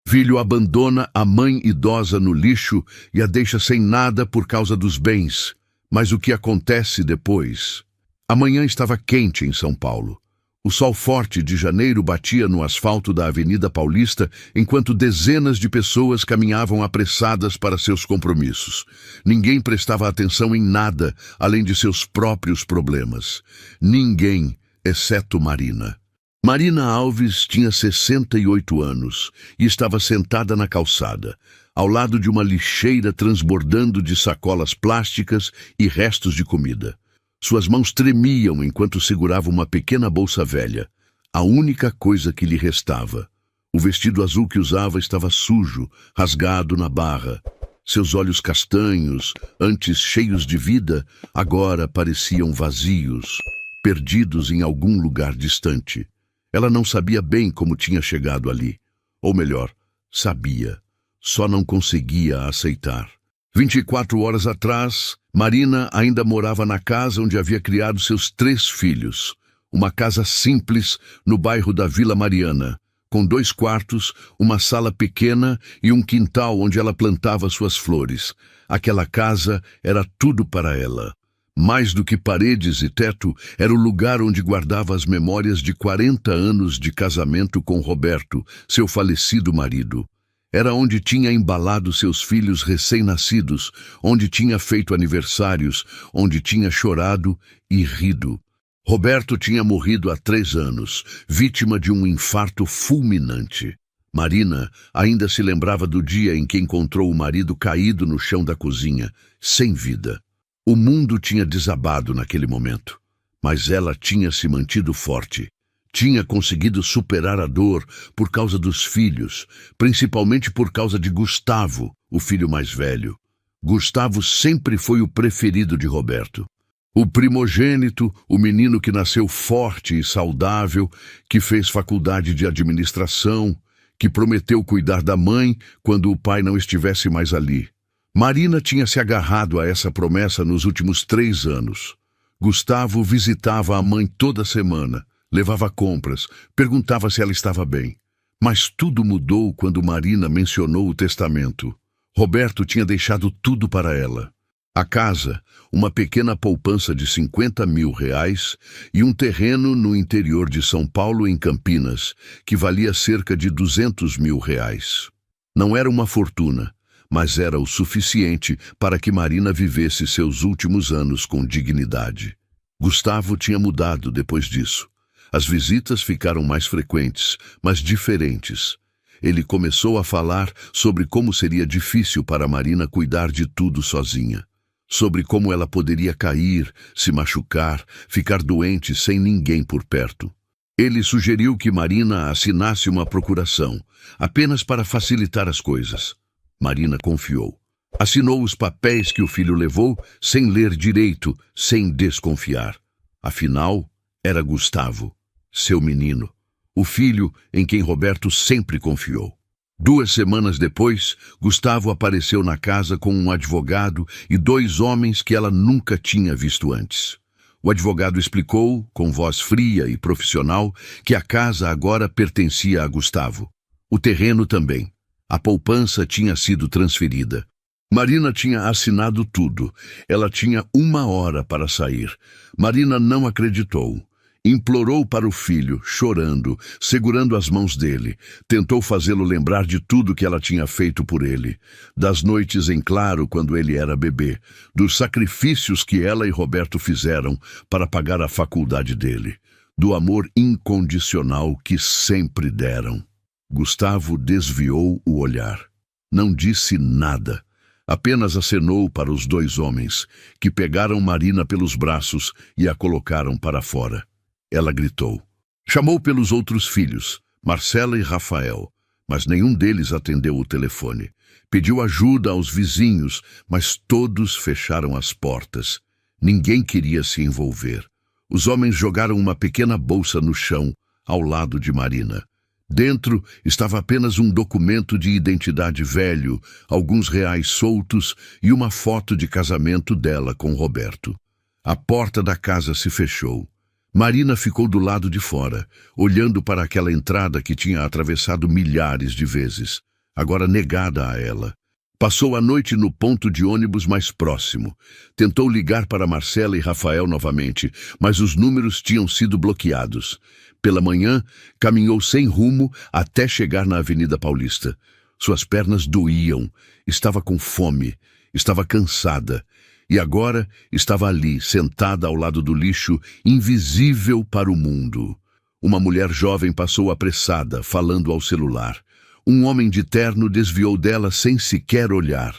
Filho abandona a mãe idosa no lixo e a deixa sem nada por causa dos bens. Mas o que acontece depois? A manhã estava quente em São Paulo. O sol forte de janeiro batia no asfalto da Avenida Paulista enquanto dezenas de pessoas caminhavam apressadas para seus compromissos. Ninguém prestava atenção em nada além de seus próprios problemas. Ninguém, exceto Marina. Marina Alves tinha 68 anos e estava sentada na calçada, ao lado de uma lixeira transbordando de sacolas plásticas e restos de comida. Suas mãos tremiam enquanto segurava uma pequena bolsa velha, a única coisa que lhe restava. O vestido azul que usava estava sujo, rasgado na barra. Seus olhos castanhos, antes cheios de vida, agora pareciam vazios, perdidos em algum lugar distante. Ela não sabia bem como tinha chegado ali. Ou melhor, sabia, só não conseguia aceitar. 24 horas atrás, Marina ainda morava na casa onde havia criado seus 3 filhos. Uma casa simples no bairro da Vila Mariana, com 2 quartos, uma sala pequena e um quintal onde ela plantava suas flores. Aquela casa era tudo para ela. Mais do que paredes e teto, era o lugar onde guardava as memórias de 40 anos de casamento com Roberto, seu falecido marido. Era onde tinha embalado seus filhos recém-nascidos, onde tinha feito aniversários, onde tinha chorado e rido. Roberto tinha morrido há 3 anos, vítima de um infarto fulminante. Marina ainda se lembrava do dia em que encontrou o marido caído no chão da cozinha, sem vida. O mundo tinha desabado naquele momento, mas ela tinha se mantido forte. Tinha conseguido superar a dor por causa dos filhos, principalmente por causa de Gustavo, o filho mais velho. Gustavo sempre foi o preferido de Roberto. O primogênito, o menino que nasceu forte e saudável, que fez faculdade de administração, que prometeu cuidar da mãe quando o pai não estivesse mais ali. Marina tinha se agarrado a essa promessa nos últimos 3 anos. Gustavo visitava a mãe toda semana, levava compras, perguntava se ela estava bem. Mas tudo mudou quando Marina mencionou o testamento. Roberto tinha deixado tudo para ela. A casa, uma pequena poupança de R$50 mil e um terreno no interior de São Paulo, em Campinas, que valia cerca de R$200 mil. Não era uma fortuna, mas era o suficiente para que Marina vivesse seus últimos anos com dignidade. Gustavo tinha mudado depois disso. As visitas ficaram mais frequentes, mas diferentes. Ele começou a falar sobre como seria difícil para Marina cuidar de tudo sozinha. Sobre como ela poderia cair, se machucar, ficar doente sem ninguém por perto. Ele sugeriu que Marina assinasse uma procuração, apenas para facilitar as coisas. Marina confiou. Assinou os papéis que o filho levou, sem ler direito, sem desconfiar. Afinal, era Gustavo, seu menino, o filho em quem Roberto sempre confiou. 2 semanas depois, Gustavo apareceu na casa com um advogado e 2 homens que ela nunca tinha visto antes. O advogado explicou, com voz fria e profissional, que a casa agora pertencia a Gustavo. O terreno também. A poupança tinha sido transferida. Marina tinha assinado tudo. Ela tinha 1 hora para sair. Marina não acreditou. Implorou para o filho, chorando, segurando as mãos dele. Tentou fazê-lo lembrar de tudo que ela tinha feito por ele. Das noites em claro quando ele era bebê. Dos sacrifícios que ela e Roberto fizeram para pagar a faculdade dele. Do amor incondicional que sempre deram. Gustavo desviou o olhar. Não disse nada. Apenas acenou para os 2 homens, que pegaram Marina pelos braços e a colocaram para fora. Ela gritou. Chamou pelos outros filhos, Marcela e Rafael, mas nenhum deles atendeu o telefone. Pediu ajuda aos vizinhos, mas todos fecharam as portas. Ninguém queria se envolver. Os homens jogaram uma pequena bolsa no chão, ao lado de Marina. Dentro estava apenas um documento de identidade velho, alguns reais soltos e uma foto de casamento dela com Roberto. A porta da casa se fechou. Marina ficou do lado de fora, olhando para aquela entrada que tinha atravessado milhares de vezes. agora negada a ela. Passou a noite no ponto de ônibus mais próximo. Tentou ligar para Marcela e Rafael novamente, mas os números tinham sido bloqueados. Pela manhã, caminhou sem rumo até chegar na Avenida Paulista. Suas pernas doíam, estava com fome, estava cansada. E agora estava ali, sentada ao lado do lixo, invisível para o mundo. Uma mulher jovem passou apressada, falando ao celular. Um homem de terno desviou dela sem sequer olhar.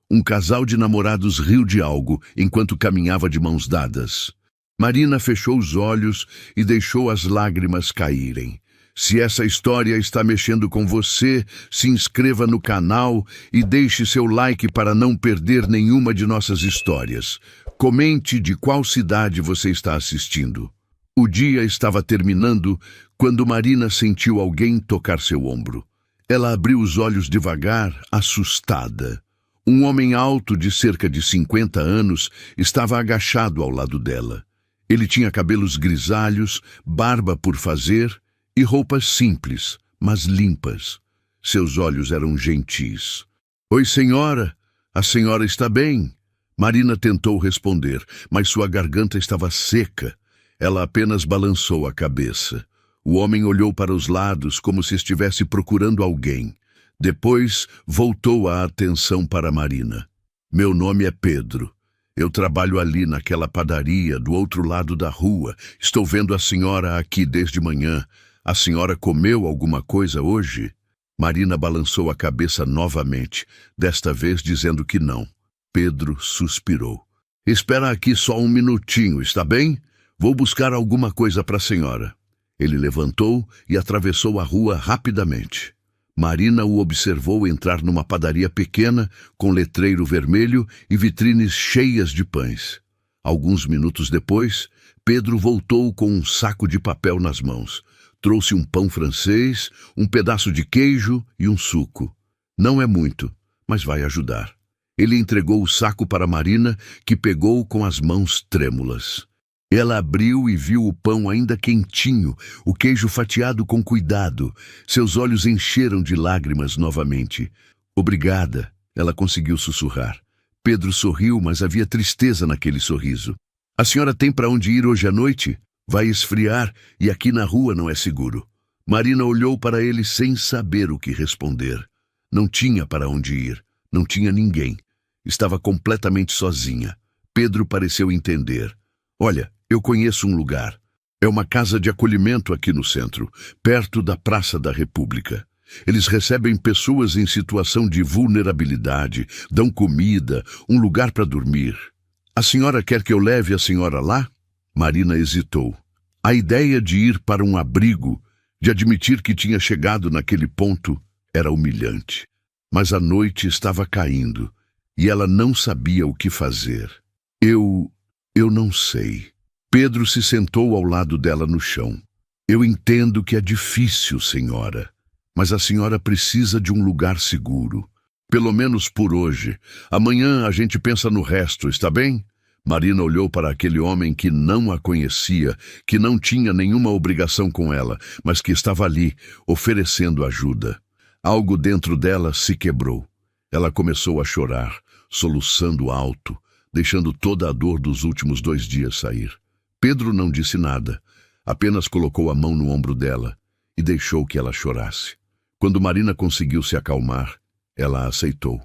Um casal de namorados riu de algo enquanto caminhava de mãos dadas. Marina fechou os olhos e deixou as lágrimas caírem. Se essa história está mexendo com você, se inscreva no canal e deixe seu like para não perder nenhuma de nossas histórias. Comente de qual cidade você está assistindo. O dia estava terminando quando Marina sentiu alguém tocar seu ombro. Ela abriu os olhos devagar, assustada. Um homem alto de cerca de 50 anos estava agachado ao lado dela. Ele tinha cabelos grisalhos, barba por fazer e roupas simples, mas limpas. Seus olhos eram gentis. "Oi, senhora. A senhora está bem?" Marina tentou responder, mas sua garganta estava seca. Ela apenas balançou a cabeça. O homem olhou para os lados como se estivesse procurando alguém. Depois, voltou a atenção para Marina. "Meu nome é Pedro. Eu trabalho ali naquela padaria do outro lado da rua. Estou vendo a senhora aqui desde manhã. A senhora comeu alguma coisa hoje?" Marina balançou a cabeça novamente, desta vez dizendo que não. Pedro suspirou. "Espera aqui só um minutinho, está bem? Vou buscar alguma coisa para a senhora." Ele levantou e atravessou a rua rapidamente. Marina o observou entrar numa padaria pequena, com letreiro vermelho e vitrines cheias de pães. Alguns minutos depois, Pedro voltou com um saco de papel nas mãos. Trouxe um pão francês, um pedaço de queijo e um suco. "Não é muito, mas vai ajudar." Ele entregou o saco para Marina, que pegou com as mãos trêmulas. Ela abriu e viu o pão ainda quentinho, o queijo fatiado com cuidado. Seus olhos encheram de lágrimas novamente. "Obrigada," ela conseguiu sussurrar. Pedro sorriu, mas havia tristeza naquele sorriso. "A senhora tem para onde ir hoje à noite? Vai esfriar e aqui na rua não é seguro." Marina olhou para ele sem saber o que responder. Não tinha para onde ir, não tinha ninguém. Estava completamente sozinha. Pedro pareceu entender. "Olha, eu conheço um lugar. É uma casa de acolhimento aqui no centro, perto da Praça da República. Eles recebem pessoas em situação de vulnerabilidade, dão comida, um lugar para dormir. A senhora quer que eu leve a senhora lá?" Marina hesitou. A ideia de ir para um abrigo, de admitir que tinha chegado naquele ponto, era humilhante. Mas a noite estava caindo e ela não sabia o que fazer. Eu não sei." Pedro se sentou ao lado dela no chão. "Eu entendo que é difícil, senhora, mas a senhora precisa de um lugar seguro. Pelo menos por hoje. Amanhã a gente pensa no resto, está bem?" Marina olhou para aquele homem que não a conhecia, que não tinha nenhuma obrigação com ela, mas que estava ali, oferecendo ajuda. Algo dentro dela se quebrou. Ela começou a chorar, soluçando alto, deixando toda a dor dos últimos 2 dias sair. Pedro não disse nada, apenas colocou a mão no ombro dela e deixou que ela chorasse. Quando Marina conseguiu se acalmar, ela aceitou.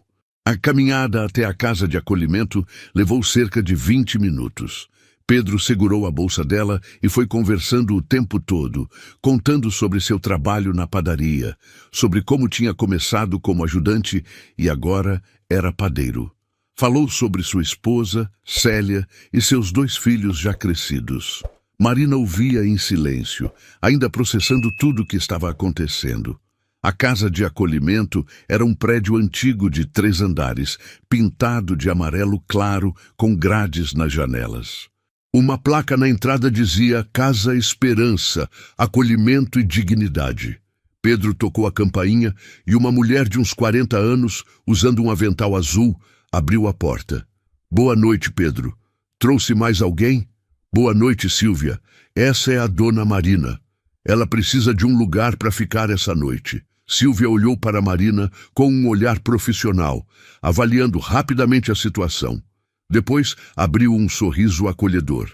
A caminhada até a casa de acolhimento levou cerca de 20 minutos. Pedro segurou a bolsa dela e foi conversando o tempo todo, contando sobre seu trabalho na padaria, sobre como tinha começado como ajudante e agora era padeiro. Falou sobre sua esposa, Célia, e seus 2 filhos já crescidos. Marina ouvia em silêncio, ainda processando tudo o que estava acontecendo. A casa de acolhimento era um prédio antigo de 3 andares, pintado de amarelo claro, com grades nas janelas. Uma placa na entrada dizia Casa Esperança, Acolhimento e Dignidade. Pedro tocou a campainha e uma mulher de uns 40 anos, usando um avental azul, abriu a porta. "Boa noite, Pedro. Trouxe mais alguém?" "Boa noite, Silvia. Essa é a dona Marina. Ela precisa de um lugar para ficar essa noite. Sílvia olhou para Marina com um olhar profissional, avaliando rapidamente a situação. Depois, abriu um sorriso acolhedor.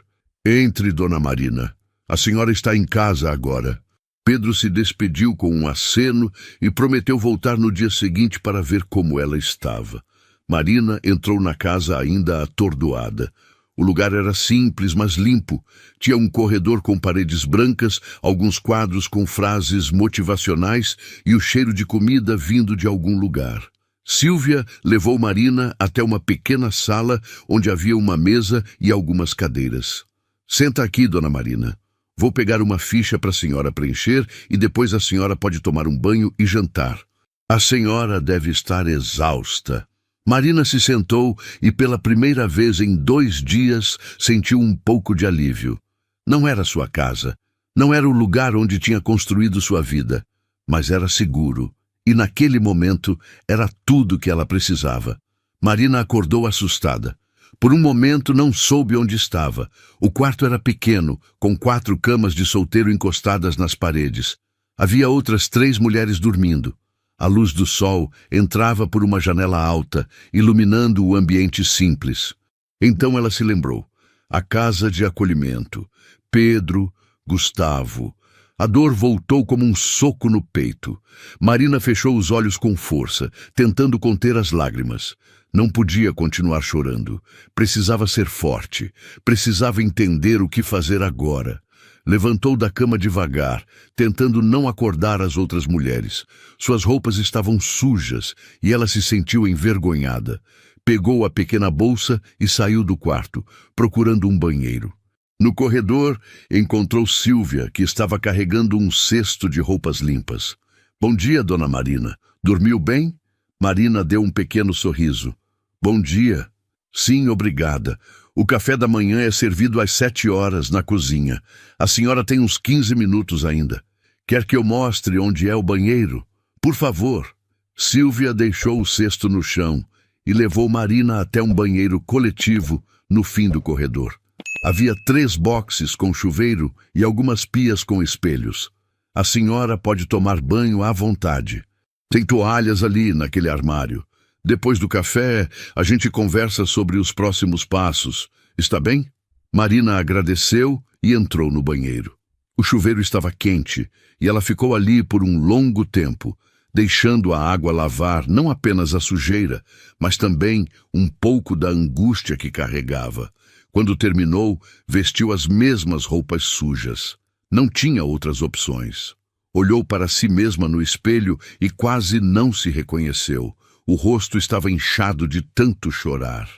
Entre, dona Marina. A senhora está em casa agora. Pedro se despediu com um aceno e prometeu voltar no dia seguinte para ver como ela estava. Marina entrou na casa ainda atordoada. O lugar era simples, mas limpo. Tinha um corredor com paredes brancas, alguns quadros com frases motivacionais e o cheiro de comida vindo de algum lugar. Sílvia levou Marina até uma pequena sala onde havia uma mesa e algumas cadeiras. Senta aqui, dona Marina. Vou pegar uma ficha para a senhora preencher e depois a senhora pode tomar um banho e jantar. A senhora deve estar exausta. Marina se sentou e pela primeira vez em 2 dias sentiu um pouco de alívio. Não era sua casa, não era o lugar onde tinha construído sua vida, mas era seguro, e naquele momento era tudo que ela precisava. Marina acordou assustada. Por um momento não soube onde estava. O quarto era pequeno, com 4 camas de solteiro encostadas nas paredes. Havia outras 3 mulheres dormindo. A luz do sol entrava por uma janela alta, iluminando o ambiente simples. Então ela se lembrou. A casa de acolhimento. Pedro, Gustavo. A dor voltou como um soco no peito. Marina fechou os olhos com força, tentando conter as lágrimas. Não podia continuar chorando. Precisava ser forte. Precisava entender o que fazer agora. Levantou da cama devagar, tentando não acordar as outras mulheres. Suas roupas estavam sujas e ela se sentiu envergonhada. Pegou a pequena bolsa e saiu do quarto, procurando um banheiro. No corredor, encontrou Sílvia, que estava carregando um cesto de roupas limpas. Bom dia, dona Marina. Dormiu bem? Marina deu um pequeno sorriso. Bom dia. Sim, obrigada. O café da manhã é servido às 7 horas na cozinha. A senhora tem uns 15 minutos ainda. Quer que eu mostre onde é o banheiro? Por favor. Sílvia deixou o cesto no chão e levou Marina até um banheiro coletivo no fim do corredor. Havia 3 boxes com chuveiro e algumas pias com espelhos. A senhora pode tomar banho à vontade. Tem toalhas ali naquele armário. Depois do café, a gente conversa sobre os próximos passos. Está bem? Marina agradeceu e entrou no banheiro. O chuveiro estava quente e ela ficou ali por um longo tempo, deixando a água lavar não apenas a sujeira, mas também um pouco da angústia que carregava. Quando terminou, vestiu as mesmas roupas sujas. Não tinha outras opções. Olhou para si mesma no espelho e quase não se reconheceu. O rosto estava inchado de tanto chorar.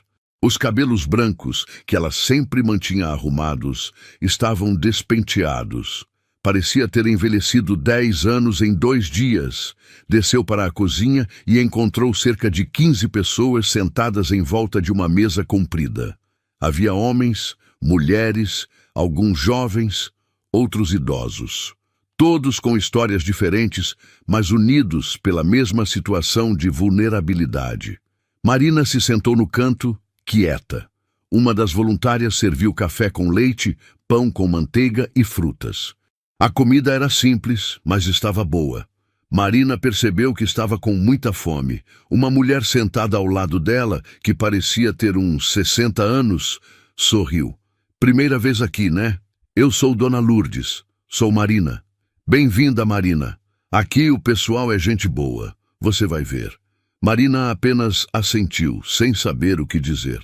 Os cabelos brancos, que ela sempre mantinha arrumados, estavam despenteados. Parecia ter envelhecido 10 anos em 2 dias. Desceu para a cozinha e encontrou cerca de 15 pessoas sentadas em volta de uma mesa comprida. Havia homens, mulheres, alguns jovens, outros idosos. Todos com histórias diferentes, mas unidos pela mesma situação de vulnerabilidade. Marina se sentou no canto, quieta. Uma das voluntárias serviu café com leite, pão com manteiga e frutas. A comida era simples, mas estava boa. Marina percebeu que estava com muita fome. Uma mulher sentada ao lado dela, que parecia ter uns 60 anos, sorriu. Primeira vez aqui, né? Eu sou Dona Lourdes. Sou Marina. Bem-vinda, Marina. Aqui o pessoal é gente boa. Você vai ver. Marina apenas assentiu, sem saber o que dizer.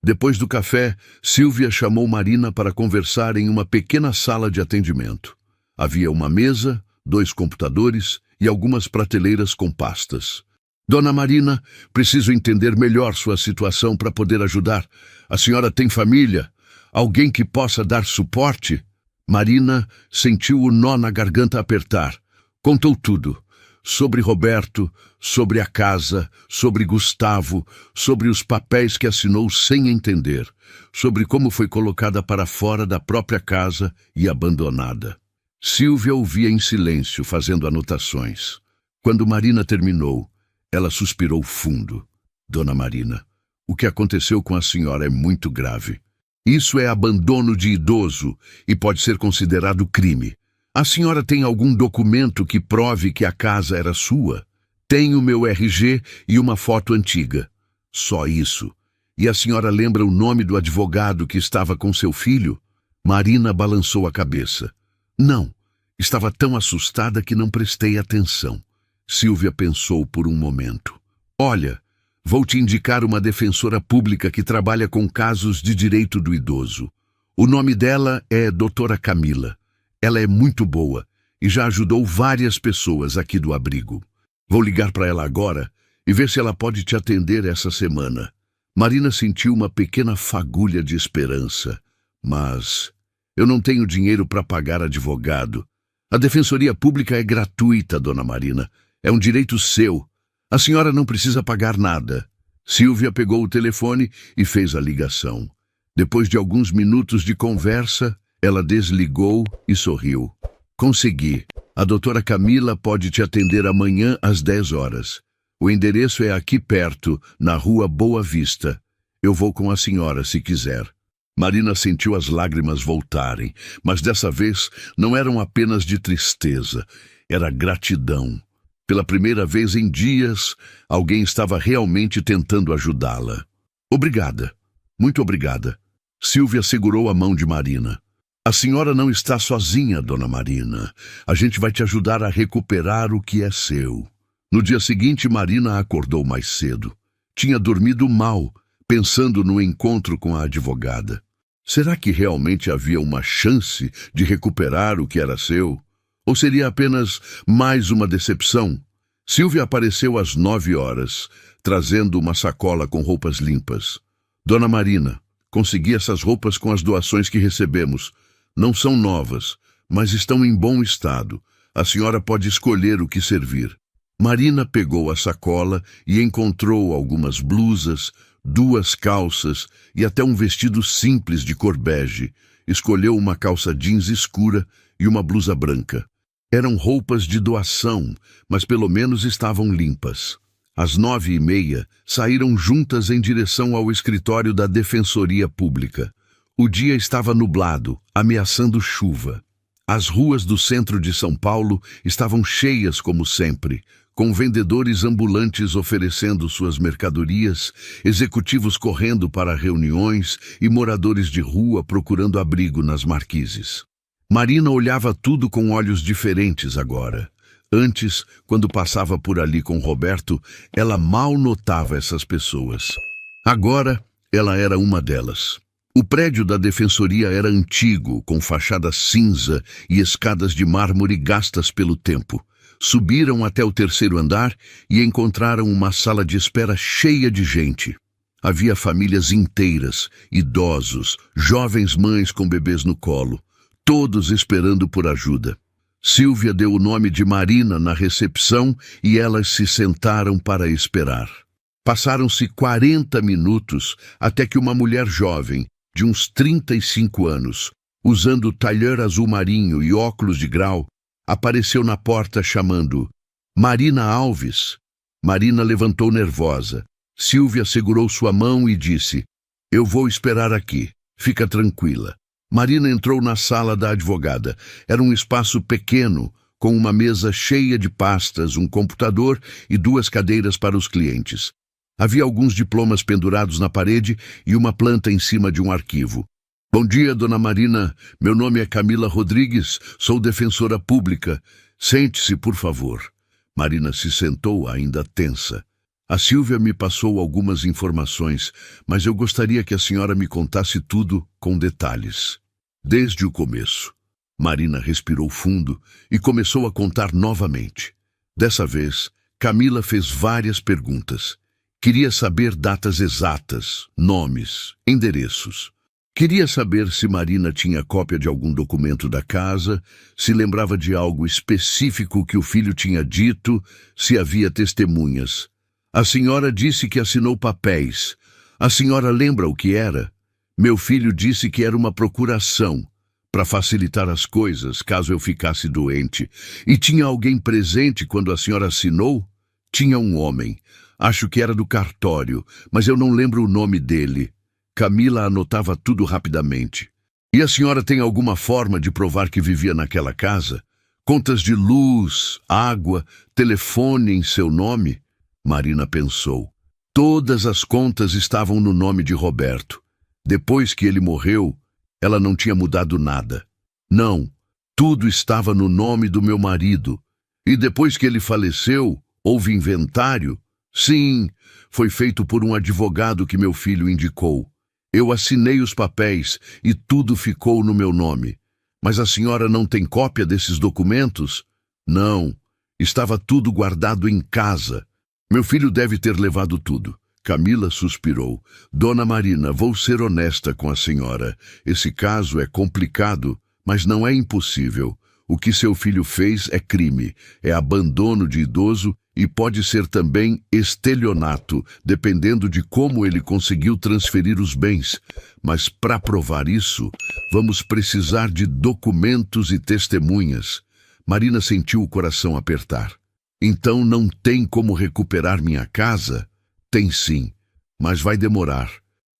Depois do café, Sílvia chamou Marina para conversar em uma pequena sala de atendimento. Havia uma mesa, 2 computadores e algumas prateleiras com pastas. Dona Marina, preciso entender melhor sua situação para poder ajudar. A senhora tem família? Alguém que possa dar suporte? Marina sentiu o nó na garganta apertar. Contou tudo. Sobre Roberto, sobre a casa, sobre Gustavo, sobre os papéis que assinou sem entender, sobre como foi colocada para fora da própria casa e abandonada. Sílvia ouvia em silêncio, fazendo anotações. Quando Marina terminou, ela suspirou fundo. Dona Marina, o que aconteceu com a senhora é muito grave. Isso é abandono de idoso e pode ser considerado crime. A senhora tem algum documento que prove que a casa era sua? Tenho meu RG e uma foto antiga. Só isso. E a senhora lembra o nome do advogado que estava com seu filho? Marina balançou a cabeça. Não. Estava tão assustada que não prestei atenção. Silvia pensou por um momento. Olha, vou te indicar uma defensora pública que trabalha com casos de direito do idoso. O nome dela é Doutora Camila. Ela é muito boa e já ajudou várias pessoas aqui do abrigo. Vou ligar para ela agora e ver se ela pode te atender essa semana. Marina sentiu uma pequena fagulha de esperança. Mas eu não tenho dinheiro para pagar advogado. A defensoria pública é gratuita, dona Marina. É um direito seu. A senhora não precisa pagar nada. Silvia pegou o telefone e fez a ligação. Depois de alguns minutos de conversa, ela desligou e sorriu. Consegui. A doutora Camila pode te atender amanhã às 10 horas. O endereço é aqui perto, na rua Boa Vista. Eu vou com a senhora se quiser. Marina sentiu as lágrimas voltarem, mas dessa vez não eram apenas de tristeza, era gratidão. Pela primeira vez em dias, alguém estava realmente tentando ajudá-la. Obrigada. Muito obrigada. Silvia segurou a mão de Marina. A senhora não está sozinha, dona Marina. A gente vai te ajudar a recuperar o que é seu. No dia seguinte, Marina acordou mais cedo. Tinha dormido mal, pensando no encontro com a advogada. Será que realmente havia uma chance de recuperar o que era seu? Ou seria apenas mais uma decepção? Silvia apareceu às 9 horas, trazendo uma sacola com roupas limpas. Dona Marina, consegui essas roupas com as doações que recebemos. Não são novas, mas estão em bom estado. A senhora pode escolher o que servir. Marina pegou a sacola e encontrou algumas blusas, 2 calças e até um vestido simples de cor bege. Escolheu uma calça jeans escura e uma blusa branca. Eram roupas de doação, mas pelo menos estavam limpas. Às 9h30, saíram juntas em direção ao escritório da Defensoria Pública. O dia estava nublado, ameaçando chuva. As ruas do centro de São Paulo estavam cheias como sempre, com vendedores ambulantes oferecendo suas mercadorias, executivos correndo para reuniões e moradores de rua procurando abrigo nas marquises. Marina olhava tudo com olhos diferentes agora. Antes, quando passava por ali com Roberto, ela mal notava essas pessoas. Agora, ela era uma delas. O prédio da defensoria era antigo, com fachada cinza e escadas de mármore gastas pelo tempo. Subiram até o 3º andar e encontraram uma sala de espera cheia de gente. Havia famílias inteiras, idosos, jovens mães com bebês no colo, todos esperando por ajuda. Silvia deu o nome de Marina na recepção e elas se sentaram para esperar. Passaram-se 40 minutos até que uma mulher jovem, de uns 35 anos, usando tailleur azul marinho e óculos de grau, apareceu na porta chamando Marina Alves. Marina levantou nervosa. Silvia segurou sua mão e disse: Eu vou esperar aqui. Fica tranquila. Marina entrou na sala da advogada. Era um espaço pequeno, com uma mesa cheia de pastas, um computador e 2 cadeiras para os clientes. Havia alguns diplomas pendurados na parede e uma planta em cima de um arquivo. Bom dia, dona Marina. Meu nome é Camila Rodrigues, sou defensora pública. Sente-se, por favor. Marina se sentou, ainda tensa. A Silvia me passou algumas informações, mas eu gostaria que a senhora me contasse tudo com detalhes. Desde o começo. Marina respirou fundo e começou a contar novamente. Dessa vez, Camila fez várias perguntas. Queria saber datas exatas, nomes, endereços. Queria saber se Marina tinha cópia de algum documento da casa, se lembrava de algo específico que o filho tinha dito, se havia testemunhas. A senhora disse que assinou papéis. A senhora lembra o que era? Meu filho disse que era uma procuração, para facilitar as coisas caso eu ficasse doente. E tinha alguém presente quando a senhora assinou? Tinha um homem. Acho que era do cartório, mas eu não lembro o nome dele. Camila anotava tudo rapidamente. E a senhora tem alguma forma de provar que vivia naquela casa? Contas de luz, água, telefone em seu nome? Marina pensou. Todas as contas estavam no nome de Roberto. Depois que ele morreu, ela não tinha mudado nada. Não, tudo estava no nome do meu marido. E depois que ele faleceu, houve inventário? Sim, foi feito por um advogado que meu filho indicou. Eu assinei os papéis e tudo ficou no meu nome. Mas a senhora não tem cópia desses documentos? Não, estava tudo guardado em casa. Meu filho deve ter levado tudo. Camila suspirou. Dona Marina, vou ser honesta com a senhora. Esse caso é complicado, mas não é impossível. O que seu filho fez é crime, é abandono de idoso e pode ser também estelionato, dependendo de como ele conseguiu transferir os bens. Mas para provar isso, vamos precisar de documentos e testemunhas. Marina sentiu o coração apertar. Então não tem como recuperar minha casa? Tem sim, mas vai demorar.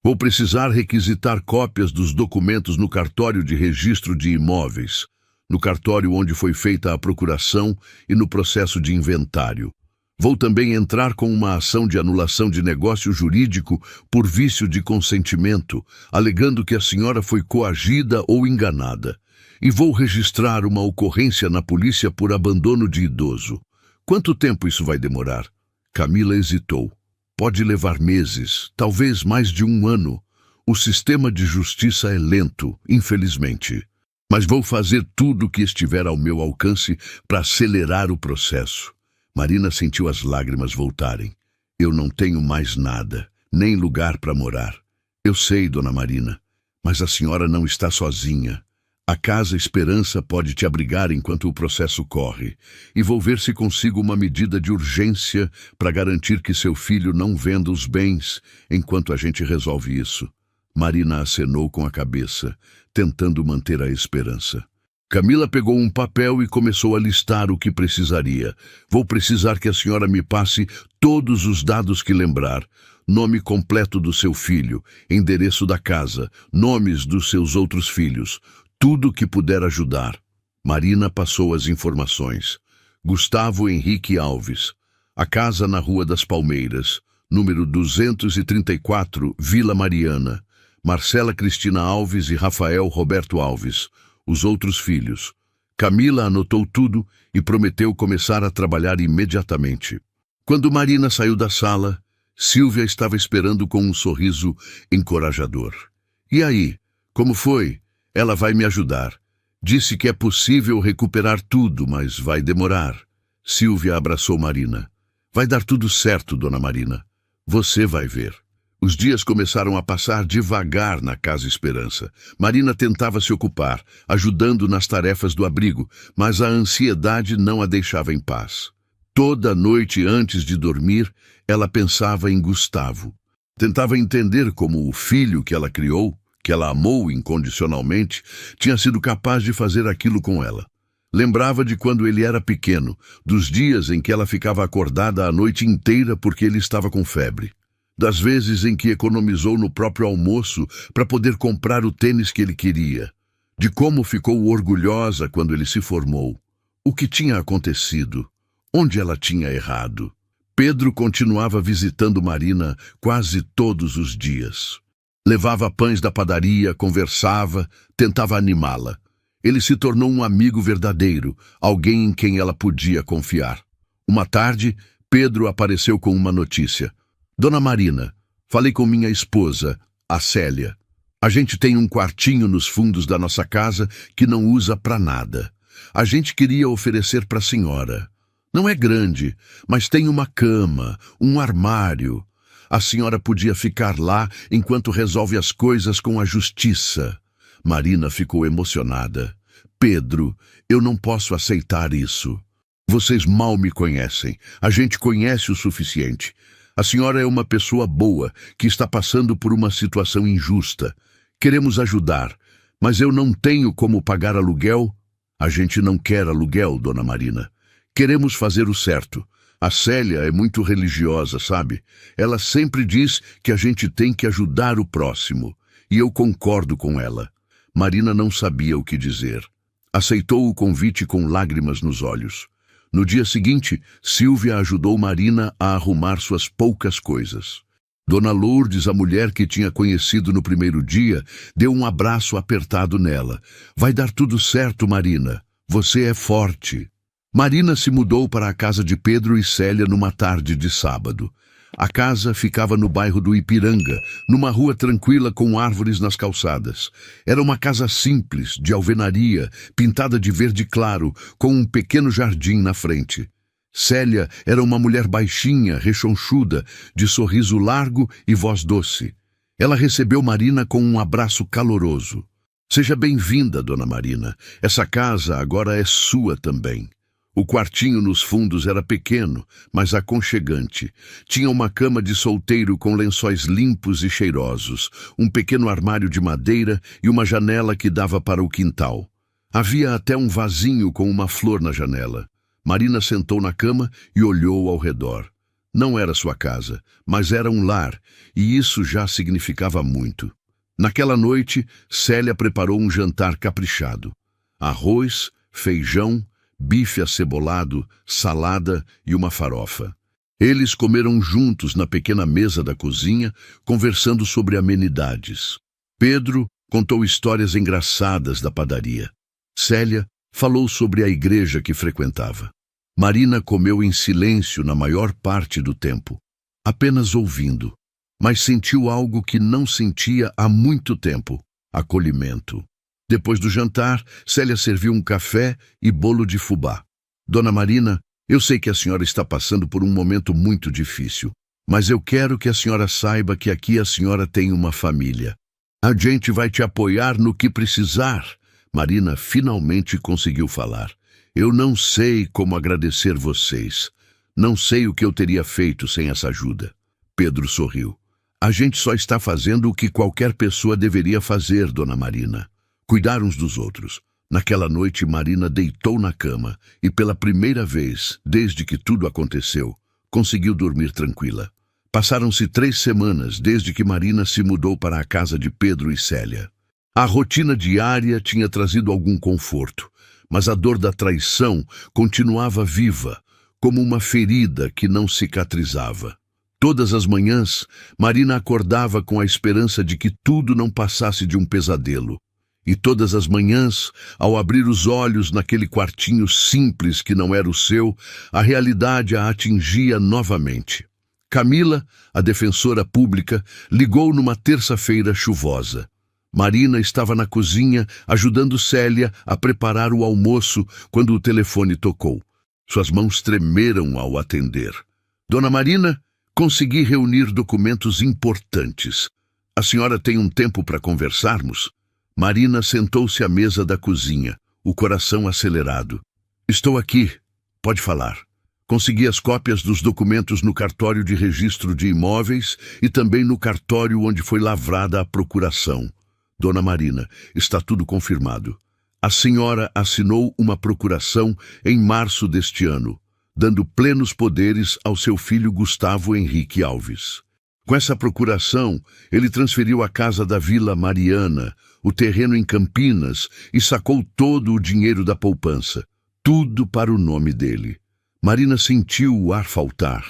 Vou precisar requisitar cópias dos documentos no cartório de registro de imóveis, no cartório onde foi feita a procuração e no processo de inventário. Vou também entrar com uma ação de anulação de negócio jurídico por vício de consentimento, alegando que a senhora foi coagida ou enganada. E vou registrar uma ocorrência na polícia por abandono de idoso. Quanto tempo isso vai demorar? Camila hesitou. Pode levar meses, talvez mais de 1 ano. O sistema de justiça é lento, infelizmente. Mas vou fazer tudo o que estiver ao meu alcance para acelerar o processo. Marina sentiu as lágrimas voltarem. Eu não tenho mais nada, nem lugar para morar. Eu sei, dona Marina, mas a senhora não está sozinha. A Casa Esperança pode te abrigar enquanto o processo corre, e vou ver se consigo uma medida de urgência para garantir que seu filho não venda os bens enquanto a gente resolve isso. Marina acenou com a cabeça, tentando manter a esperança. Camila pegou um papel e começou a listar o que precisaria. Vou precisar que a senhora me passe todos os dados que lembrar. Nome completo do seu filho, endereço da casa, nomes dos seus outros filhos, tudo que puder ajudar. Marina passou as informações. Gustavo Henrique Alves, a casa na Rua das Palmeiras, número 234, Vila Mariana. Marcela Cristina Alves e Rafael Roberto Alves, os outros filhos. Camila anotou tudo e prometeu começar a trabalhar imediatamente. Quando Marina saiu da sala, Silvia estava esperando com um sorriso encorajador. E aí, como foi? Ela vai me ajudar. Disse que é possível recuperar tudo, mas vai demorar. Silvia abraçou Marina. Vai dar tudo certo, dona Marina. Você vai ver. Os dias começaram a passar devagar na Casa Esperança. Marina tentava se ocupar, ajudando nas tarefas do abrigo, mas a ansiedade não a deixava em paz. Toda noite antes de dormir, ela pensava em Gustavo. Tentava entender como o filho que ela criou, que ela amou incondicionalmente, tinha sido capaz de fazer aquilo com ela. Lembrava de quando ele era pequeno, dos dias em que ela ficava acordada a noite inteira porque ele estava com febre. Das vezes em que economizou no próprio almoço para poder comprar o tênis que ele queria. De como ficou orgulhosa quando ele se formou. O que tinha acontecido? Onde ela tinha errado? Pedro continuava visitando Marina quase todos os dias. Levava pães da padaria, conversava, tentava animá-la. Ele se tornou um amigo verdadeiro, alguém em quem ela podia confiar. Uma tarde, Pedro apareceu com uma notícia. Dona Marina, falei com minha esposa, a Célia. A gente tem um quartinho nos fundos da nossa casa que não usa para nada. A gente queria oferecer para a senhora. Não é grande, mas tem uma cama, um armário. A senhora podia ficar lá enquanto resolve as coisas com a justiça. Marina ficou emocionada. Pedro, eu não posso aceitar isso. Vocês mal me conhecem. A gente conhece o suficiente. A senhora é uma pessoa boa, que está passando por uma situação injusta. Queremos ajudar, mas eu não tenho como pagar aluguel. A gente não quer aluguel, dona Marina. Queremos fazer o certo. A Célia é muito religiosa, sabe? Ela sempre diz que a gente tem que ajudar o próximo. E eu concordo com ela. Marina não sabia o que dizer. Aceitou o convite com lágrimas nos olhos. No dia seguinte, Sílvia ajudou Marina a arrumar suas poucas coisas. Dona Lourdes, a mulher que tinha conhecido no primeiro dia, deu um abraço apertado nela. Vai dar tudo certo, Marina. Você é forte. Marina se mudou para a casa de Pedro e Célia numa tarde de sábado. A casa ficava no bairro do Ipiranga, numa rua tranquila com árvores nas calçadas. Era uma casa simples, de alvenaria, pintada de verde claro, com um pequeno jardim na frente. Célia era uma mulher baixinha, rechonchuda, de sorriso largo e voz doce. Ela recebeu Marina com um abraço caloroso. Seja bem-vinda, dona Marina. Essa casa agora é sua também. O quartinho nos fundos era pequeno, mas aconchegante. Tinha uma cama de solteiro com lençóis limpos e cheirosos, um pequeno armário de madeira e uma janela que dava para o quintal. Havia até um vasinho com uma flor na janela. Marina sentou na cama e olhou ao redor. Não era sua casa, mas era um lar, e isso já significava muito. Naquela noite, Célia preparou um jantar caprichado. Arroz, feijão, bife acebolado, salada e uma farofa. Eles comeram juntos na pequena mesa da cozinha, conversando sobre amenidades. Pedro contou histórias engraçadas da padaria. Célia falou sobre a igreja que frequentava. Marina comeu em silêncio na maior parte do tempo, apenas ouvindo, mas sentiu algo que não sentia há muito tempo: acolhimento. Depois do jantar, Célia serviu um café e bolo de fubá. Dona Marina, eu sei que a senhora está passando por um momento muito difícil, mas eu quero que a senhora saiba que aqui a senhora tem uma família. A gente vai te apoiar no que precisar. Marina finalmente conseguiu falar. Eu não sei como agradecer vocês. Não sei o que eu teria feito sem essa ajuda. Pedro sorriu. A gente só está fazendo o que qualquer pessoa deveria fazer, dona Marina. Cuidar uns dos outros. Naquela noite, Marina deitou na cama e, pela primeira vez, desde que tudo aconteceu, conseguiu dormir tranquila. Passaram-se 3 semanas desde que Marina se mudou para a casa de Pedro e Célia. A rotina diária tinha trazido algum conforto, mas a dor da traição continuava viva, como uma ferida que não cicatrizava. Todas as manhãs, Marina acordava com a esperança de que tudo não passasse de um pesadelo. E todas as manhãs, ao abrir os olhos naquele quartinho simples que não era o seu, a realidade a atingia novamente. Camila, a defensora pública, ligou numa terça-feira chuvosa. Marina estava na cozinha ajudando Célia a preparar o almoço quando o telefone tocou. Suas mãos tremeram ao atender. Dona Marina, consegui reunir documentos importantes. A senhora tem um tempo para conversarmos? Marina sentou-se à mesa da cozinha, o coração acelerado. Estou aqui. Pode falar. Consegui as cópias dos documentos no cartório de registro de imóveis e também no cartório onde foi lavrada a procuração. Dona Marina, está tudo confirmado. A senhora assinou uma procuração em março deste ano, dando plenos poderes ao seu filho Gustavo Henrique Alves. Com essa procuração, ele transferiu a casa da Vila Mariana, o terreno em Campinas e sacou todo o dinheiro da poupança. Tudo para o nome dele. Marina sentiu o ar faltar.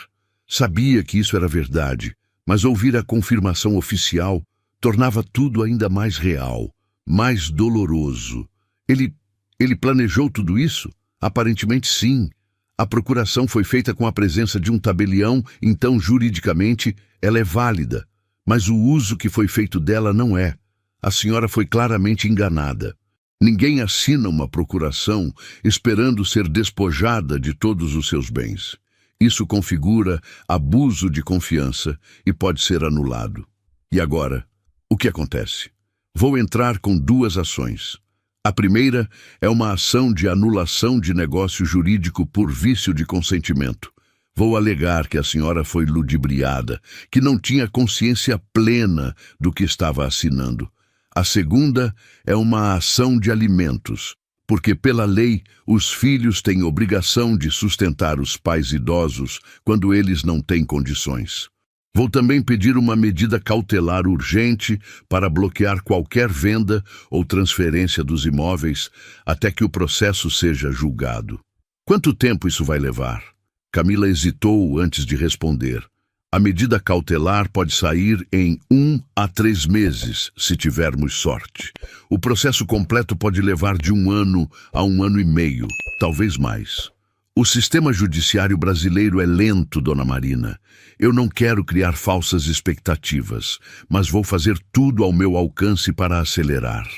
Sabia que isso era verdade, mas ouvir a confirmação oficial tornava tudo ainda mais real, mais doloroso. Ele planejou tudo isso? Aparentemente sim. A procuração foi feita com a presença de um tabelião, então juridicamente ela é válida, mas o uso que foi feito dela não é. A senhora foi claramente enganada. Ninguém assina uma procuração esperando ser despojada de todos os seus bens. Isso configura abuso de confiança e pode ser anulado. E agora, o que acontece? Vou entrar com 2 ações. A primeira é uma ação de anulação de negócio jurídico por vício de consentimento. Vou alegar que a senhora foi ludibriada, que não tinha consciência plena do que estava assinando. A segunda é uma ação de alimentos, porque pela lei os filhos têm obrigação de sustentar os pais idosos quando eles não têm condições. Vou também pedir uma medida cautelar urgente para bloquear qualquer venda ou transferência dos imóveis até que o processo seja julgado. Quanto tempo isso vai levar? Camila hesitou antes de responder. A medida cautelar pode sair em 1 a 3 meses, se tivermos sorte. O processo completo pode levar de 1 ano a 1 ano e meio, talvez mais. O sistema judiciário brasileiro é lento, dona Marina. Eu não quero criar falsas expectativas, mas vou fazer tudo ao meu alcance para acelerar.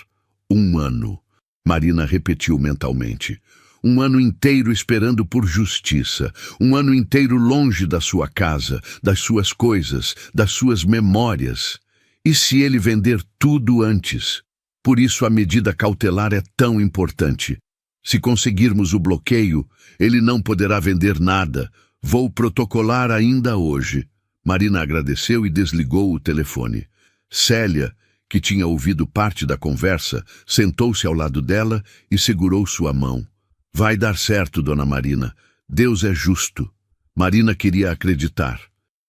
1 ano. Marina repetiu mentalmente. 1 ano inteiro esperando por justiça. 1 ano inteiro longe da sua casa, das suas coisas, das suas memórias. E se ele vender tudo antes? Por isso a medida cautelar é tão importante. Se conseguirmos o bloqueio, ele não poderá vender nada. Vou protocolar ainda hoje. Marina agradeceu e desligou o telefone. Célia, que tinha ouvido parte da conversa, sentou-se ao lado dela e segurou sua mão. Vai dar certo, dona Marina. Deus é justo. Marina queria acreditar.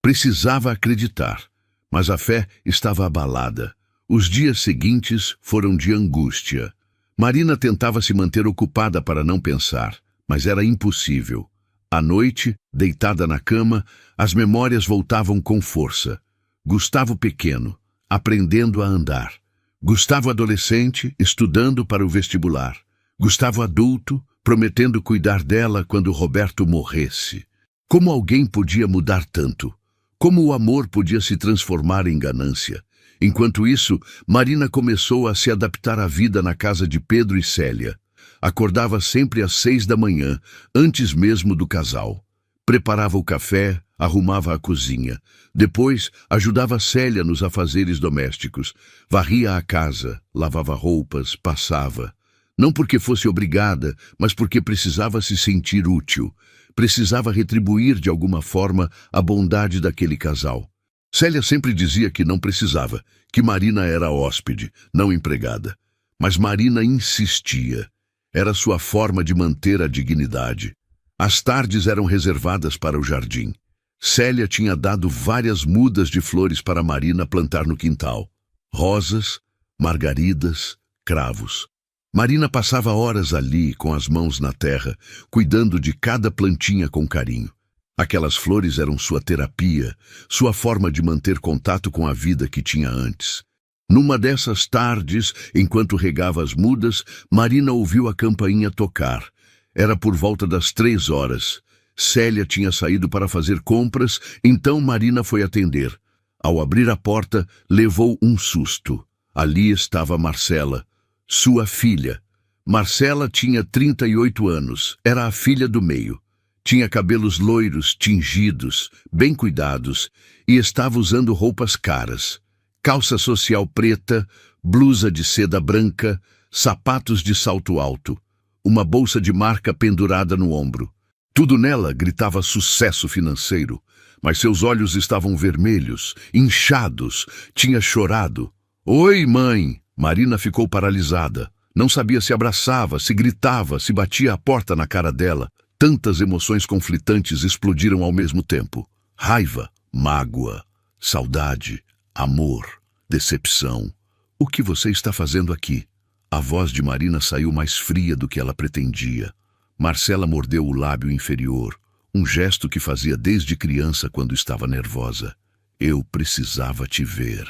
Precisava acreditar, mas a fé estava abalada. Os dias seguintes foram de angústia. Marina tentava se manter ocupada para não pensar, mas era impossível. À noite, deitada na cama, as memórias voltavam com força. Gustavo pequeno, aprendendo a andar. Gustavo adolescente, estudando para o vestibular. Gustavo adulto, prometendo cuidar dela quando Roberto morresse. Como alguém podia mudar tanto? Como o amor podia se transformar em ganância? Enquanto isso, Marina começou a se adaptar à vida na casa de Pedro e Célia. Acordava sempre às 6 da manhã, antes mesmo do casal. Preparava o café, arrumava a cozinha. Depois, ajudava Célia nos afazeres domésticos. Varria a casa, lavava roupas, passava. Não porque fosse obrigada, mas porque precisava se sentir útil. Precisava retribuir de alguma forma a bondade daquele casal. Célia sempre dizia que não precisava, que Marina era hóspede, não empregada. Mas Marina insistia. Era sua forma de manter a dignidade. As tardes eram reservadas para o jardim. Célia tinha dado várias mudas de flores para Marina plantar no quintal. Rosas, margaridas, cravos. Marina passava horas ali, com as mãos na terra, cuidando de cada plantinha com carinho. Aquelas flores eram sua terapia, sua forma de manter contato com a vida que tinha antes. Numa dessas tardes, enquanto regava as mudas, Marina ouviu a campainha tocar. Era por volta das 3 horas. Célia tinha saído para fazer compras, então Marina foi atender. Ao abrir a porta, levou um susto. Ali estava Marcela, sua filha. Marcela tinha 38 anos, era a filha do meio. Tinha cabelos loiros, tingidos, bem cuidados, e estava usando roupas caras. Calça social preta, blusa de seda branca, sapatos de salto alto, uma bolsa de marca pendurada no ombro. Tudo nela gritava sucesso financeiro, mas seus olhos estavam vermelhos, inchados, tinha chorado. "Oi, mãe!" Marina ficou paralisada. Não sabia se abraçava, se gritava, se batia a porta na cara dela. Tantas emoções conflitantes explodiram ao mesmo tempo. Raiva, mágoa, saudade, amor, decepção. "O que você está fazendo aqui?" A voz de Marina saiu mais fria do que ela pretendia. Marcela mordeu o lábio inferior, um gesto que fazia desde criança quando estava nervosa. "Eu precisava te ver.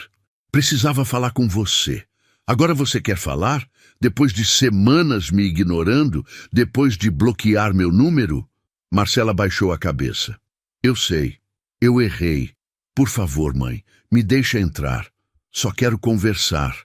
Precisava falar com você. Agora você quer falar? Depois de semanas me ignorando? Depois de bloquear meu número?" Marcela baixou a cabeça. "Eu sei. Eu errei. Por favor, mãe, me deixa entrar. Só quero conversar."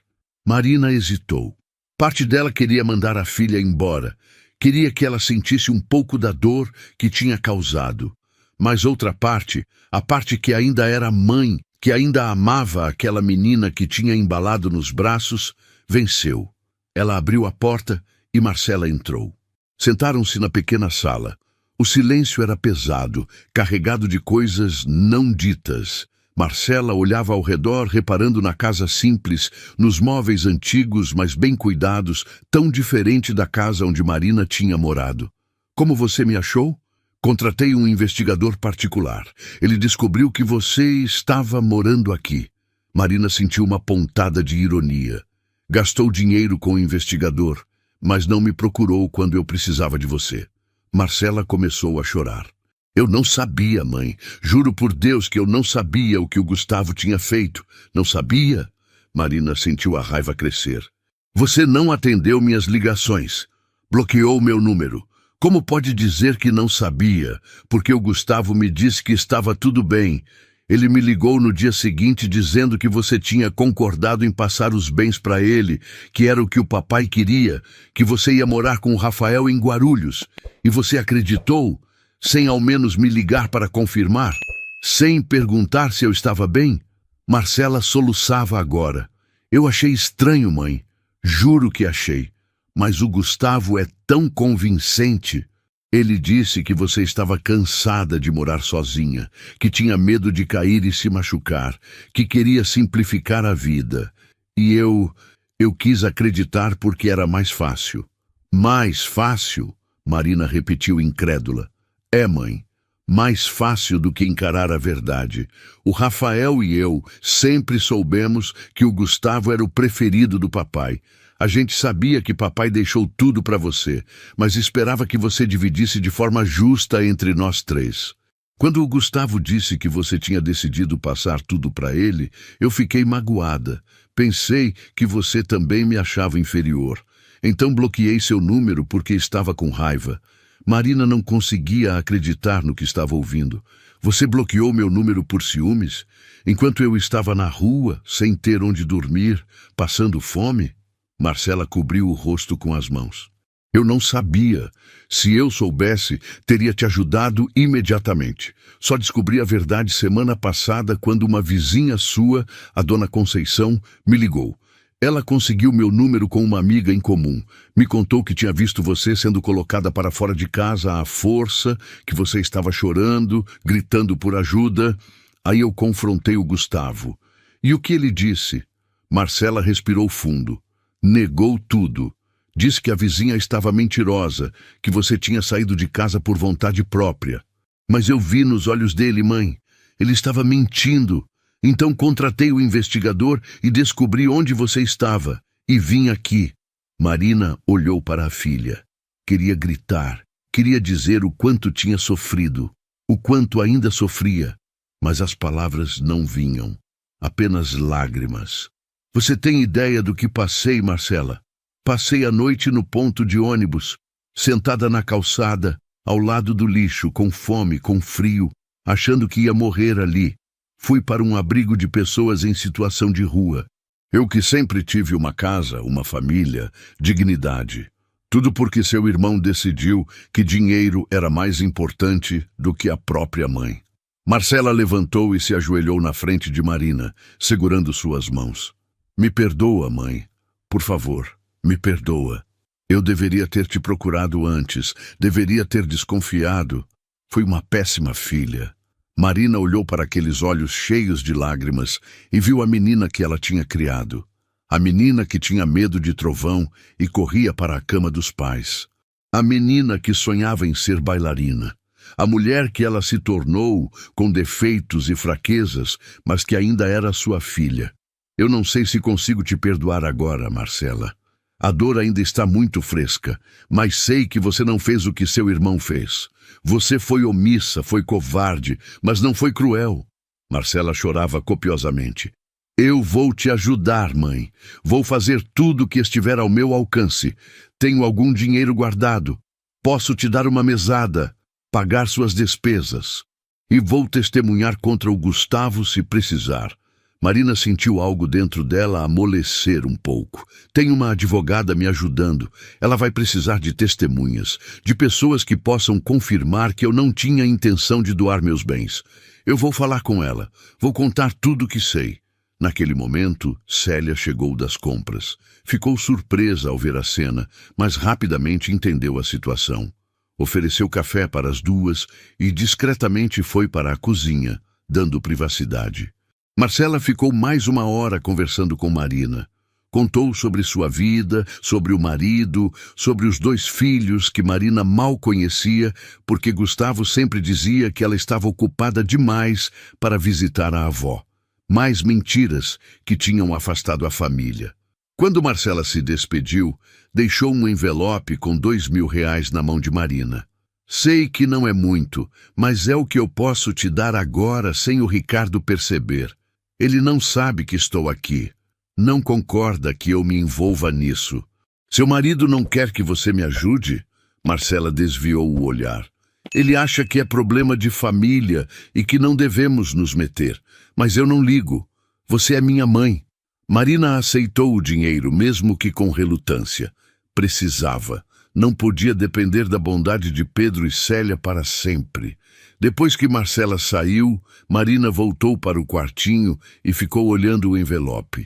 Marina hesitou. Parte dela queria mandar a filha embora. Queria que ela sentisse um pouco da dor que tinha causado. Mas outra parte, a parte que ainda era mãe, que ainda amava aquela menina que tinha embalado nos braços, venceu. Ela abriu a porta e Marcela entrou. Sentaram-se na pequena sala. O silêncio era pesado, carregado de coisas não ditas. Marcela olhava ao redor, reparando na casa simples, nos móveis antigos, mas bem cuidados, tão diferente da casa onde Marina tinha morado. "Como você me achou?" Contratei um investigador particular. Ele descobriu que você estava morando aqui. Marina sentiu uma pontada de ironia. Gastou dinheiro com o investigador, mas não me procurou quando eu precisava de você. Marcela começou a chorar. Eu não sabia, mãe. Juro por Deus que eu não sabia o que o Gustavo tinha feito. Não sabia? Marina sentiu a raiva crescer. Você não atendeu minhas ligações. Bloqueou meu número. Como pode dizer que não sabia? Porque o Gustavo me disse que estava tudo bem. Ele me ligou no dia seguinte dizendo que você tinha concordado em passar os bens para ele, que era o que o papai queria, que você ia morar com o Rafael em Guarulhos. E você acreditou, sem ao menos me ligar para confirmar, sem perguntar se eu estava bem? Marcela soluçava agora. Eu achei estranho, mãe. Juro que achei. Mas o Gustavo é tão convincente. Ele disse que você estava cansada de morar sozinha, que tinha medo de cair e se machucar, que queria simplificar a vida. E eu quis acreditar porque era mais fácil. Mais fácil? Marina repetiu incrédula. É, mãe. Mais fácil do que encarar a verdade. O Rafael e eu sempre soubemos que o Gustavo era o preferido do papai. A gente sabia que papai deixou tudo para você, mas esperava que você dividisse de forma justa entre nós três. Quando o Gustavo disse que você tinha decidido passar tudo para ele, eu fiquei magoada. Pensei que você também me achava inferior. Então bloqueei seu número porque estava com raiva. Marina não conseguia acreditar no que estava ouvindo. Você bloqueou meu número por ciúmes? Enquanto eu estava na rua, sem ter onde dormir, passando fome? Marcela cobriu o rosto com as mãos. Eu não sabia. Se eu soubesse, teria te ajudado imediatamente. Só descobri a verdade semana passada quando uma vizinha sua, a dona Conceição, me ligou. Ela conseguiu meu número com uma amiga em comum. Me contou que tinha visto você sendo colocada para fora de casa à força, que você estava chorando, gritando por ajuda. Aí eu confrontei o Gustavo. E o que ele disse? Marcela respirou fundo. Negou tudo. Disse que a vizinha estava mentirosa, que você tinha saído de casa por vontade própria. Mas eu vi nos olhos dele, mãe. Ele estava mentindo. Então contratei o investigador e descobri onde você estava. E vim aqui. Marina olhou para a filha. Queria gritar. Queria dizer o quanto tinha sofrido. O quanto ainda sofria. Mas as palavras não vinham. Apenas lágrimas. Você tem ideia do que passei, Marcela? Passei a noite no ponto de ônibus, sentada na calçada, ao lado do lixo, com fome, com frio, achando que ia morrer ali. Fui para um abrigo de pessoas em situação de rua. Eu que sempre tive uma casa, uma família, dignidade. Tudo porque seu irmão decidiu que dinheiro era mais importante do que a própria mãe. Marcela levantou e se ajoelhou na frente de Marina, segurando suas mãos. Me perdoa, mãe. Por favor, me perdoa. Eu deveria ter te procurado antes, deveria ter desconfiado. Fui uma péssima filha. Marina olhou para aqueles olhos cheios de lágrimas e viu a menina que ela tinha criado. A menina que tinha medo de trovão e corria para a cama dos pais. A menina que sonhava em ser bailarina. A mulher que ela se tornou, com defeitos e fraquezas, mas que ainda era sua filha. Eu não sei se consigo te perdoar agora, Marcela. A dor ainda está muito fresca, mas sei que você não fez o que seu irmão fez. Você foi omissa, foi covarde, mas não foi cruel. Marcela chorava copiosamente. Eu vou te ajudar, mãe. Vou fazer tudo o que estiver ao meu alcance. Tenho algum dinheiro guardado. Posso te dar uma mesada, pagar suas despesas. E vou testemunhar contra o Gustavo se precisar. Marina sentiu algo dentro dela amolecer um pouco. Tem uma advogada me ajudando. Ela vai precisar de testemunhas, de pessoas que possam confirmar que eu não tinha intenção de doar meus bens. Eu vou falar com ela. Vou contar tudo o que sei. Naquele momento, Célia chegou das compras. Ficou surpresa ao ver a cena, mas rapidamente entendeu a situação. Ofereceu café para as duas e discretamente foi para a cozinha, dando privacidade. Marcela ficou mais uma hora conversando com Marina. Contou sobre sua vida, sobre o marido, sobre os 2 filhos que Marina mal conhecia, porque Gustavo sempre dizia que ela estava ocupada demais para visitar a avó. Mais mentiras que tinham afastado a família. Quando Marcela se despediu, deixou um envelope com R$ 2.000 na mão de Marina. Sei que não é muito, mas é o que eu posso te dar agora sem o Ricardo perceber. Ele não sabe que estou aqui. Não concorda que eu me envolva nisso. Seu marido não quer que você me ajude? Marcela desviou o olhar. Ele acha que é problema de família e que não devemos nos meter. Mas eu não ligo. Você é minha mãe. Marina aceitou o dinheiro, mesmo que com relutância. Precisava. Não podia depender da bondade de Pedro e Célia para sempre. Depois que Marcela saiu, Marina voltou para o quartinho e ficou olhando o envelope.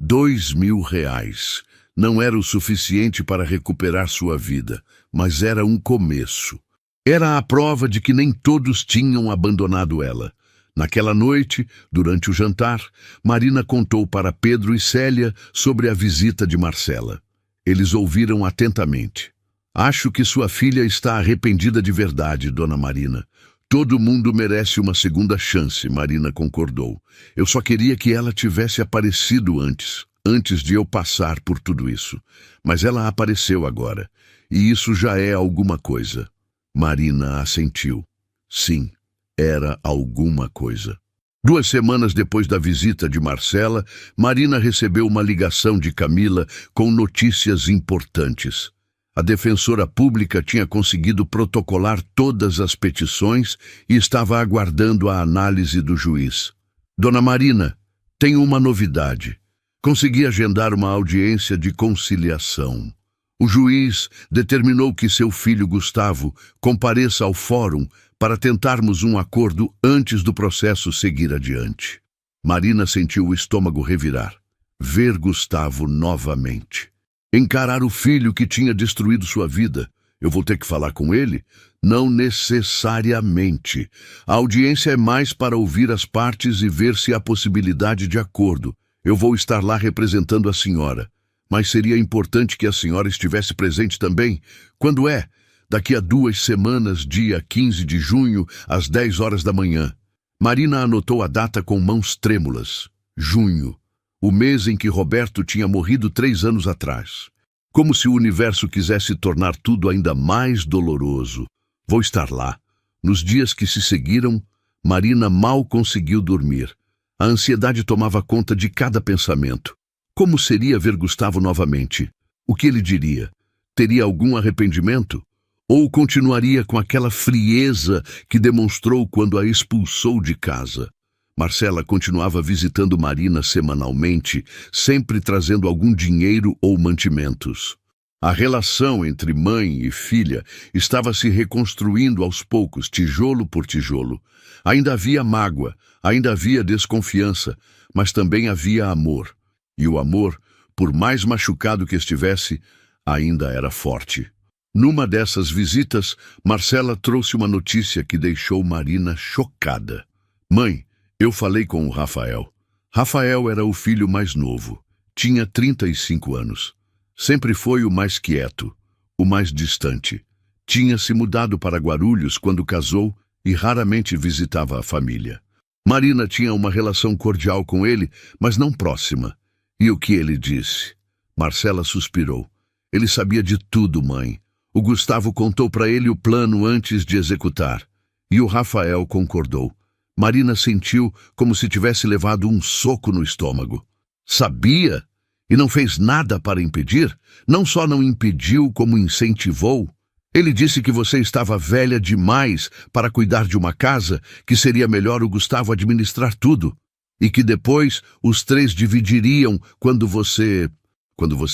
R$ 2.000. Não era o suficiente para recuperar sua vida, mas era um começo. Era a prova de que nem todos tinham abandonado ela. Naquela noite, durante o jantar, Marina contou para Pedro e Célia sobre a visita de Marcela. Eles ouviram atentamente. Acho que sua filha está arrependida de verdade, dona Marina. Todo mundo merece uma segunda chance, Marina concordou. Eu só queria que ela tivesse aparecido antes de eu passar por tudo isso. Mas ela apareceu agora, e isso já é alguma coisa. Marina assentiu. Sim, era alguma coisa. 2 semanas depois da visita de Marcela, Marina recebeu uma ligação de Camila com notícias importantes. A defensora pública tinha conseguido protocolar todas as petições e estava aguardando a análise do juiz. Dona Marina, tenho uma novidade. Consegui agendar uma audiência de conciliação. O juiz determinou que seu filho Gustavo compareça ao fórum para tentarmos um acordo antes do processo seguir adiante. Marina sentiu o estômago revirar. Ver Gustavo novamente. Encarar o filho que tinha destruído sua vida. Eu vou ter que falar com ele? Não necessariamente. A audiência é mais para ouvir as partes e ver se há possibilidade de acordo. Eu vou estar lá representando a senhora. Mas seria importante que a senhora estivesse presente também. Quando é? Daqui a 2 semanas, dia 15 de junho, às 10 horas da manhã. Marina anotou a data com mãos trêmulas. Junho. O mês em que Roberto tinha morrido 3 anos atrás. Como se o universo quisesse tornar tudo ainda mais doloroso. Vou estar lá. Nos dias que se seguiram, Marina mal conseguiu dormir. A ansiedade tomava conta de cada pensamento. Como seria ver Gustavo novamente? O que ele diria? Teria algum arrependimento? Ou continuaria com aquela frieza que demonstrou quando a expulsou de casa? Marcela continuava visitando Marina semanalmente, sempre trazendo algum dinheiro ou mantimentos. A relação entre mãe e filha estava se reconstruindo aos poucos, tijolo por tijolo. Ainda havia mágoa, ainda havia desconfiança, mas também havia amor. E o amor, por mais machucado que estivesse, ainda era forte. Numa dessas visitas, Marcela trouxe uma notícia que deixou Marina chocada. Mãe, eu falei com o Rafael. Rafael era o filho mais novo. Tinha 35 anos. Sempre foi o mais quieto, o mais distante. Tinha se mudado para Guarulhos quando casou e raramente visitava a família. Marina tinha uma relação cordial com ele, mas não próxima. E o que ele disse? Marcela suspirou. Ele sabia de tudo, mãe. O Gustavo contou para ele o plano antes de executar. E o Rafael concordou. Marina sentiu como se tivesse levado um soco no estômago. Sabia? E não fez nada para impedir? Não só não impediu, como incentivou. Ele disse que você estava velha demais para cuidar de uma casa, que seria melhor o Gustavo administrar tudo. E que depois os 3 dividiriam quando você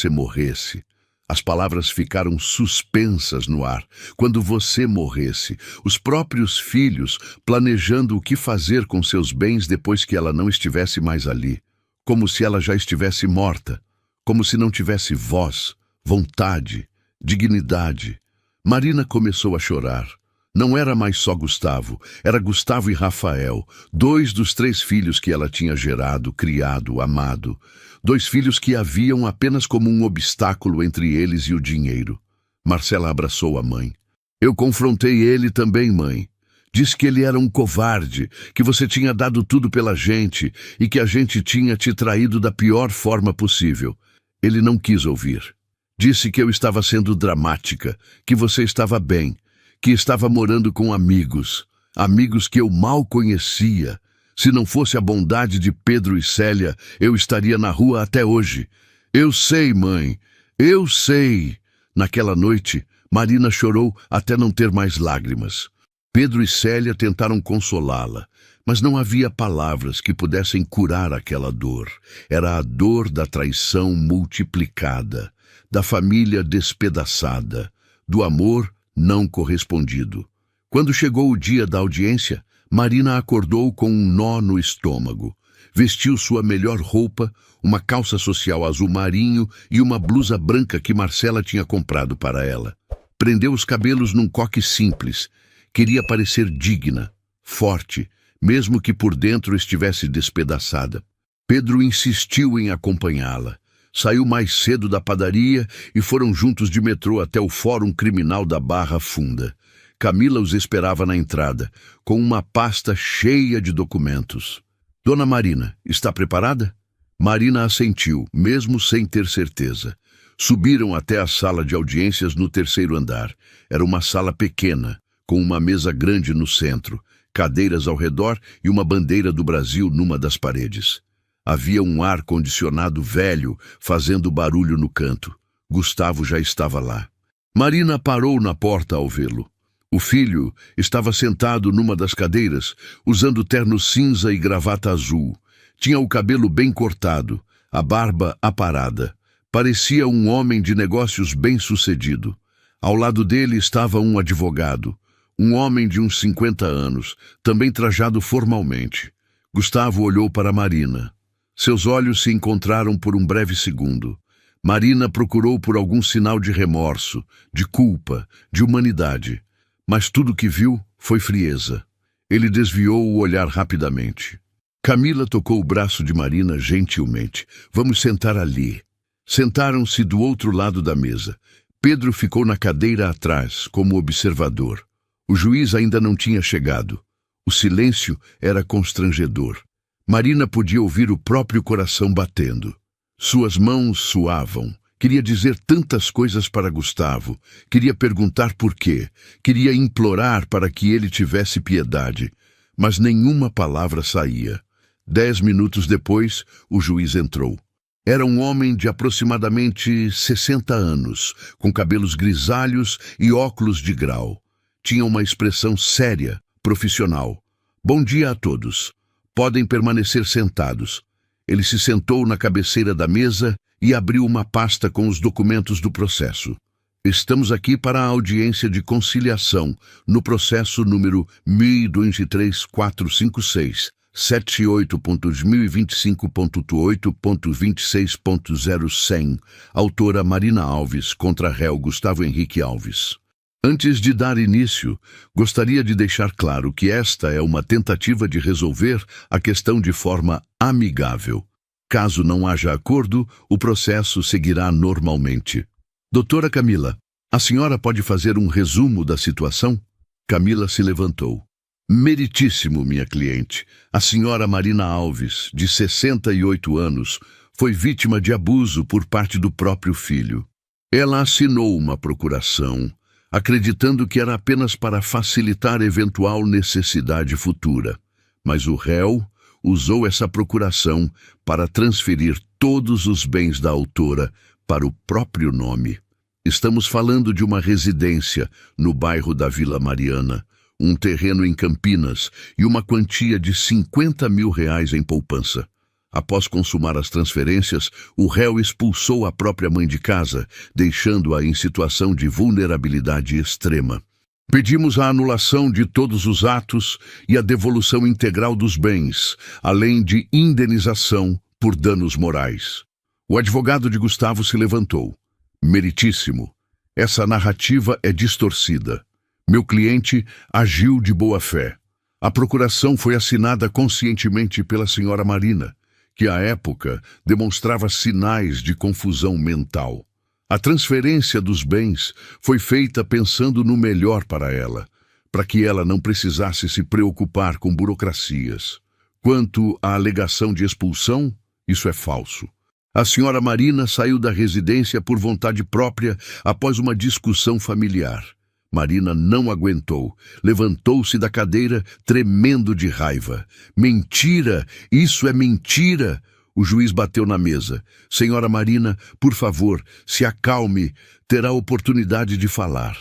morresse. As palavras ficaram suspensas no ar. Quando você morresse, os próprios filhos planejando o que fazer com seus bens depois que ela não estivesse mais ali. Como se ela já estivesse morta. Como se não tivesse voz, vontade, dignidade. Marina começou a chorar. Não era mais só Gustavo, era Gustavo e Rafael, 2 dos 3 filhos que ela tinha gerado, criado, amado. 2 filhos que haviam apenas como um obstáculo entre eles e o dinheiro. Marcela abraçou a mãe. Eu confrontei ele também, mãe. Disse que ele era um covarde, que você tinha dado tudo pela gente e que a gente tinha te traído da pior forma possível. Ele não quis ouvir. Disse que eu estava sendo dramática, que você estava bem, que estava morando com amigos, amigos que eu mal conhecia. Se não fosse a bondade de Pedro e Célia, eu estaria na rua até hoje. Eu sei, mãe, eu sei. Naquela noite, Marina chorou até não ter mais lágrimas. Pedro e Célia tentaram consolá-la, mas não havia palavras que pudessem curar aquela dor. Era a dor da traição multiplicada, da família despedaçada, do amor não correspondido. Quando chegou o dia da audiência, Marina acordou com um nó no estômago. Vestiu sua melhor roupa, uma calça social azul marinho e uma blusa branca que Marcela tinha comprado para ela. Prendeu os cabelos num coque simples. Queria parecer digna, forte, mesmo que por dentro estivesse despedaçada. Pedro insistiu em acompanhá-la. Saiu mais cedo da padaria e foram juntos de metrô até o Fórum Criminal da Barra Funda. Camila os esperava na entrada, com uma pasta cheia de documentos. Dona Marina, está preparada? Marina assentiu, mesmo sem ter certeza. Subiram até a sala de audiências no 3º andar. Era uma sala pequena, com uma mesa grande no centro, cadeiras ao redor e uma bandeira do Brasil numa das paredes. Havia um ar-condicionado velho fazendo barulho no canto. Gustavo já estava lá. Marina parou na porta ao vê-lo. O filho estava sentado numa das cadeiras, usando terno cinza e gravata azul. Tinha o cabelo bem cortado, a barba aparada. Parecia um homem de negócios bem-sucedido. Ao lado dele estava um advogado, um homem de uns 50 anos, também trajado formalmente. Gustavo olhou para Marina. Seus olhos se encontraram por um breve segundo. Marina procurou por algum sinal de remorso, de culpa, de humanidade. Mas tudo que viu foi frieza. Ele desviou o olhar rapidamente. Camila tocou o braço de Marina gentilmente. Vamos sentar ali. Sentaram-se do outro lado da mesa. Pedro ficou na cadeira atrás, como observador. O juiz ainda não tinha chegado. O silêncio era constrangedor. Marina podia ouvir o próprio coração batendo. Suas mãos suavam. Queria dizer tantas coisas para Gustavo. Queria perguntar por quê. Queria implorar para que ele tivesse piedade. Mas nenhuma palavra saía. 10 minutos depois, o juiz entrou. Era um homem de aproximadamente 60 anos, com cabelos grisalhos e óculos de grau. Tinha uma expressão séria, profissional. Bom dia a todos. Podem permanecer sentados. Ele se sentou na cabeceira da mesa e abriu uma pasta com os documentos do processo. Estamos aqui para a audiência de conciliação no processo número 1023.456, 78.2025.8.26.0100, autora Marina Alves contra réu Gustavo Henrique Alves. Antes de dar início, gostaria de deixar claro que esta é uma tentativa de resolver a questão de forma amigável. Caso não haja acordo, o processo seguirá normalmente. Doutora Camila, a senhora pode fazer um resumo da situação? Camila se levantou. Meritíssimo, minha cliente. A senhora Marina Alves, de 68 anos, foi vítima de abuso por parte do próprio filho. Ela assinou uma procuração, acreditando que era apenas para facilitar eventual necessidade futura. Mas o réu usou essa procuração para transferir todos os bens da autora para o próprio nome. Estamos falando de uma residência no bairro da Vila Mariana, um terreno em Campinas e uma quantia de R$50 mil em poupança. Após consumar as transferências, o réu expulsou a própria mãe de casa, deixando-a em situação de vulnerabilidade extrema. Pedimos a anulação de todos os atos e a devolução integral dos bens, além de indenização por danos morais. O advogado de Gustavo se levantou. Meritíssimo. Essa narrativa é distorcida. Meu cliente agiu de boa fé. A procuração foi assinada conscientemente pela senhora Marina, que à época demonstrava sinais de confusão mental. A transferência dos bens foi feita pensando no melhor para ela, para que ela não precisasse se preocupar com burocracias. Quanto à alegação de expulsão, isso é falso. A senhora Marina saiu da residência por vontade própria após uma discussão familiar. Marina não aguentou, levantou-se da cadeira, tremendo de raiva. Mentira! Isso é mentira! O juiz bateu na mesa. Senhora Marina, por favor, se acalme, terá oportunidade de falar.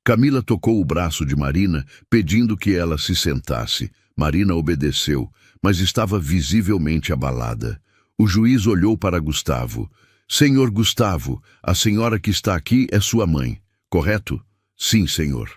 Camila tocou o braço de Marina, pedindo que ela se sentasse. Marina obedeceu, mas estava visivelmente abalada. O juiz olhou para Gustavo. Senhor Gustavo, a senhora que está aqui é sua mãe, correto? Sim, senhor.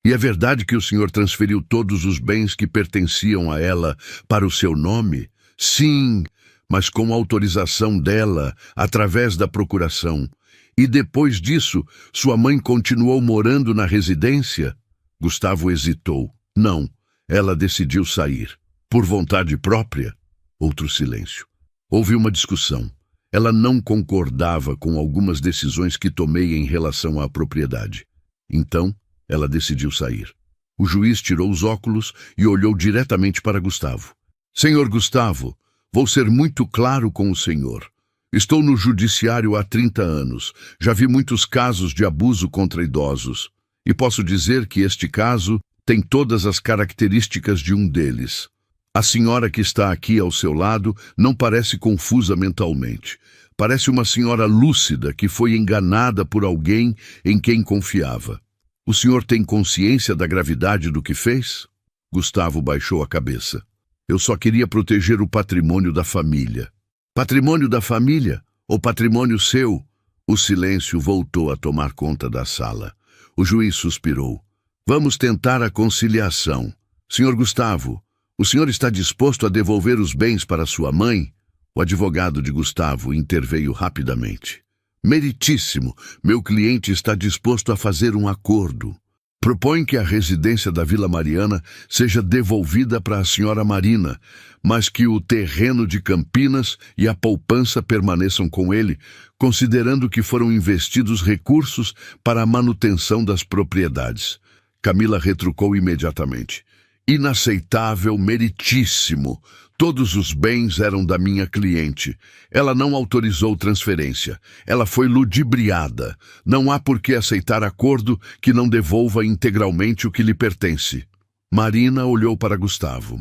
E é verdade que o senhor transferiu todos os bens que pertenciam a ela para o seu nome? Sim, mas com autorização dela, através da procuração. E depois disso, sua mãe continuou morando na residência? Gustavo hesitou. Não, ela decidiu sair. Por vontade própria? Outro silêncio. Houve uma discussão. Ela não concordava com algumas decisões que tomei em relação à propriedade. Então, ela decidiu sair. O juiz tirou os óculos e olhou diretamente para Gustavo. Senhor Gustavo, vou ser muito claro com o senhor. Estou no judiciário há 30 anos. Já vi muitos casos de abuso contra idosos. E posso dizer que este caso tem todas as características de um deles. A senhora que está aqui ao seu lado não parece confusa mentalmente. Parece uma senhora lúcida que foi enganada por alguém em quem confiava. O senhor tem consciência da gravidade do que fez? Gustavo baixou a cabeça. Eu só queria proteger o patrimônio da família. Patrimônio da família? Ou patrimônio seu? O silêncio voltou a tomar conta da sala. O juiz suspirou. Vamos tentar a conciliação. Senhor Gustavo, o senhor está disposto a devolver os bens para sua mãe? O advogado de Gustavo interveio rapidamente. Meritíssimo, meu cliente está disposto a fazer um acordo. Propõe que a residência da Vila Mariana seja devolvida para a senhora Marina, mas que o terreno de Campinas e a poupança permaneçam com ele, considerando que foram investidos recursos para a manutenção das propriedades. Camila retrucou imediatamente. Inaceitável, meritíssimo. Todos os bens eram da minha cliente. Ela não autorizou transferência. Ela foi ludibriada. Não há por que aceitar acordo que não devolva integralmente o que lhe pertence. Marina olhou para Gustavo.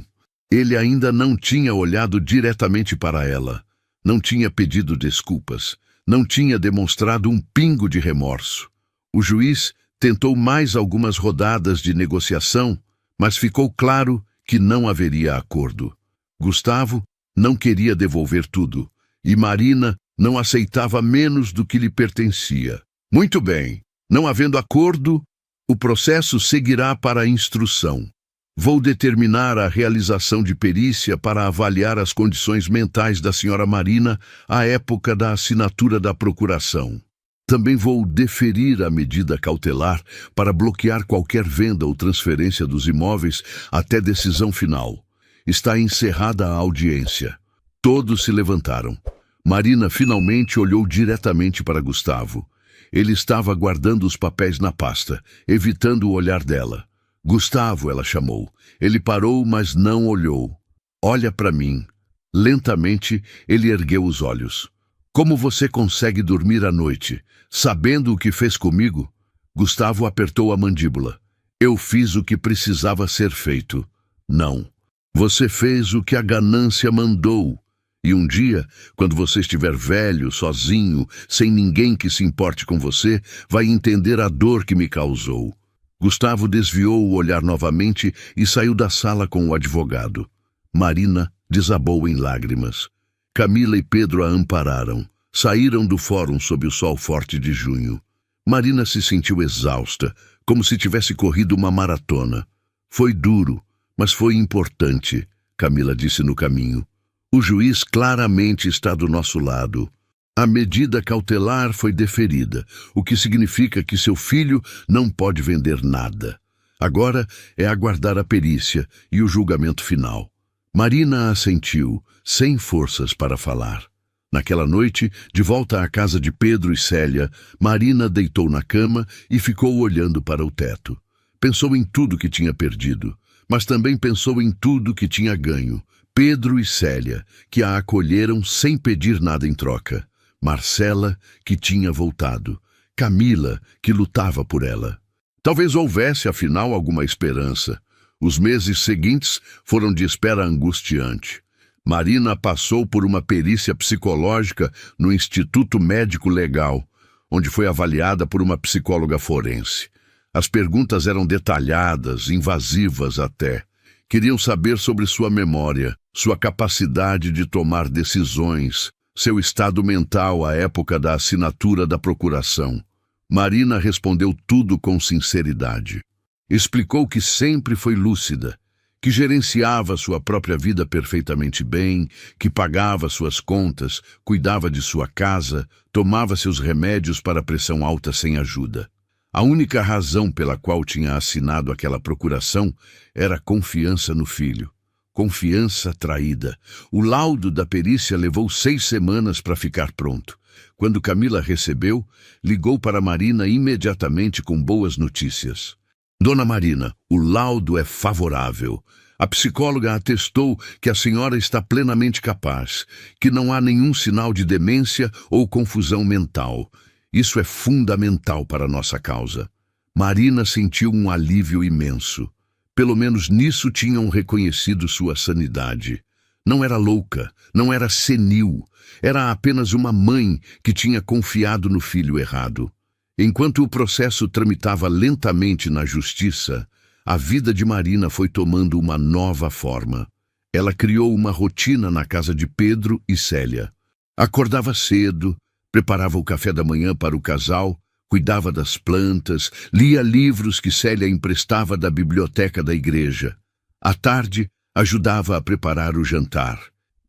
Ele ainda não tinha olhado diretamente para ela. Não tinha pedido desculpas. Não tinha demonstrado um pingo de remorso. O juiz tentou mais algumas rodadas de negociação, mas ficou claro que não haveria acordo. Gustavo não queria devolver tudo, e Marina não aceitava menos do que lhe pertencia. Muito bem, não havendo acordo, o processo seguirá para a instrução. Vou determinar a realização de perícia para avaliar as condições mentais da senhora Marina à época da assinatura da procuração. Também vou deferir a medida cautelar para bloquear qualquer venda ou transferência dos imóveis até decisão final. Está encerrada a audiência. Todos se levantaram. Marina finalmente olhou diretamente para Gustavo. Ele estava guardando os papéis na pasta, evitando o olhar dela. Gustavo, ela chamou. Ele parou, mas não olhou. Olha para mim. Lentamente, ele ergueu os olhos. Como você consegue dormir à noite, sabendo o que fez comigo? Gustavo apertou a mandíbula. Eu fiz o que precisava ser feito. Não. Você fez o que a ganância mandou. E um dia, quando você estiver velho, sozinho, sem ninguém que se importe com você, vai entender a dor que me causou. Gustavo desviou o olhar novamente e saiu da sala com o advogado. Marina desabou em lágrimas. Camila e Pedro a ampararam. Saíram do fórum sob o sol forte de junho. Marina se sentiu exausta, como se tivesse corrido uma maratona. Foi duro, mas foi importante, Camila disse no caminho. O juiz claramente está do nosso lado. A medida cautelar foi deferida, o que significa que seu filho não pode vender nada. Agora é aguardar a perícia e o julgamento final. Marina assentiu, sem forças para falar. Naquela noite, de volta à casa de Pedro e Célia, Marina deitou na cama e ficou olhando para o teto. Pensou em tudo que tinha perdido, mas também pensou em tudo que tinha ganho. Pedro e Célia, que a acolheram sem pedir nada em troca. Marcela, que tinha voltado. Camila, que lutava por ela. Talvez houvesse, afinal, alguma esperança. Os meses seguintes foram de espera angustiante. Marina passou por uma perícia psicológica no Instituto Médico Legal, onde foi avaliada por uma psicóloga forense. As perguntas eram detalhadas, invasivas até. Queriam saber sobre sua memória, sua capacidade de tomar decisões, seu estado mental à época da assinatura da procuração. Marina respondeu tudo com sinceridade. Explicou que sempre foi lúcida, que gerenciava sua própria vida perfeitamente bem, que pagava suas contas, cuidava de sua casa, tomava seus remédios para pressão alta sem ajuda. A única razão pela qual tinha assinado aquela procuração era a confiança no filho. Confiança traída. O laudo da perícia levou 6 semanas para ficar pronto. Quando Camila recebeu, ligou para Marina imediatamente com boas notícias. Dona Marina, o laudo é favorável. A psicóloga atestou que a senhora está plenamente capaz, que não há nenhum sinal de demência ou confusão mental. Isso é fundamental para a nossa causa. Marina sentiu um alívio imenso. Pelo menos nisso tinham reconhecido sua sanidade. Não era louca, não era senil. Era apenas uma mãe que tinha confiado no filho errado. Enquanto o processo tramitava lentamente na justiça, a vida de Marina foi tomando uma nova forma. Ela criou uma rotina na casa de Pedro e Célia. Acordava cedo, preparava o café da manhã para o casal, cuidava das plantas, lia livros que Célia emprestava da biblioteca da igreja. À tarde, ajudava a preparar o jantar.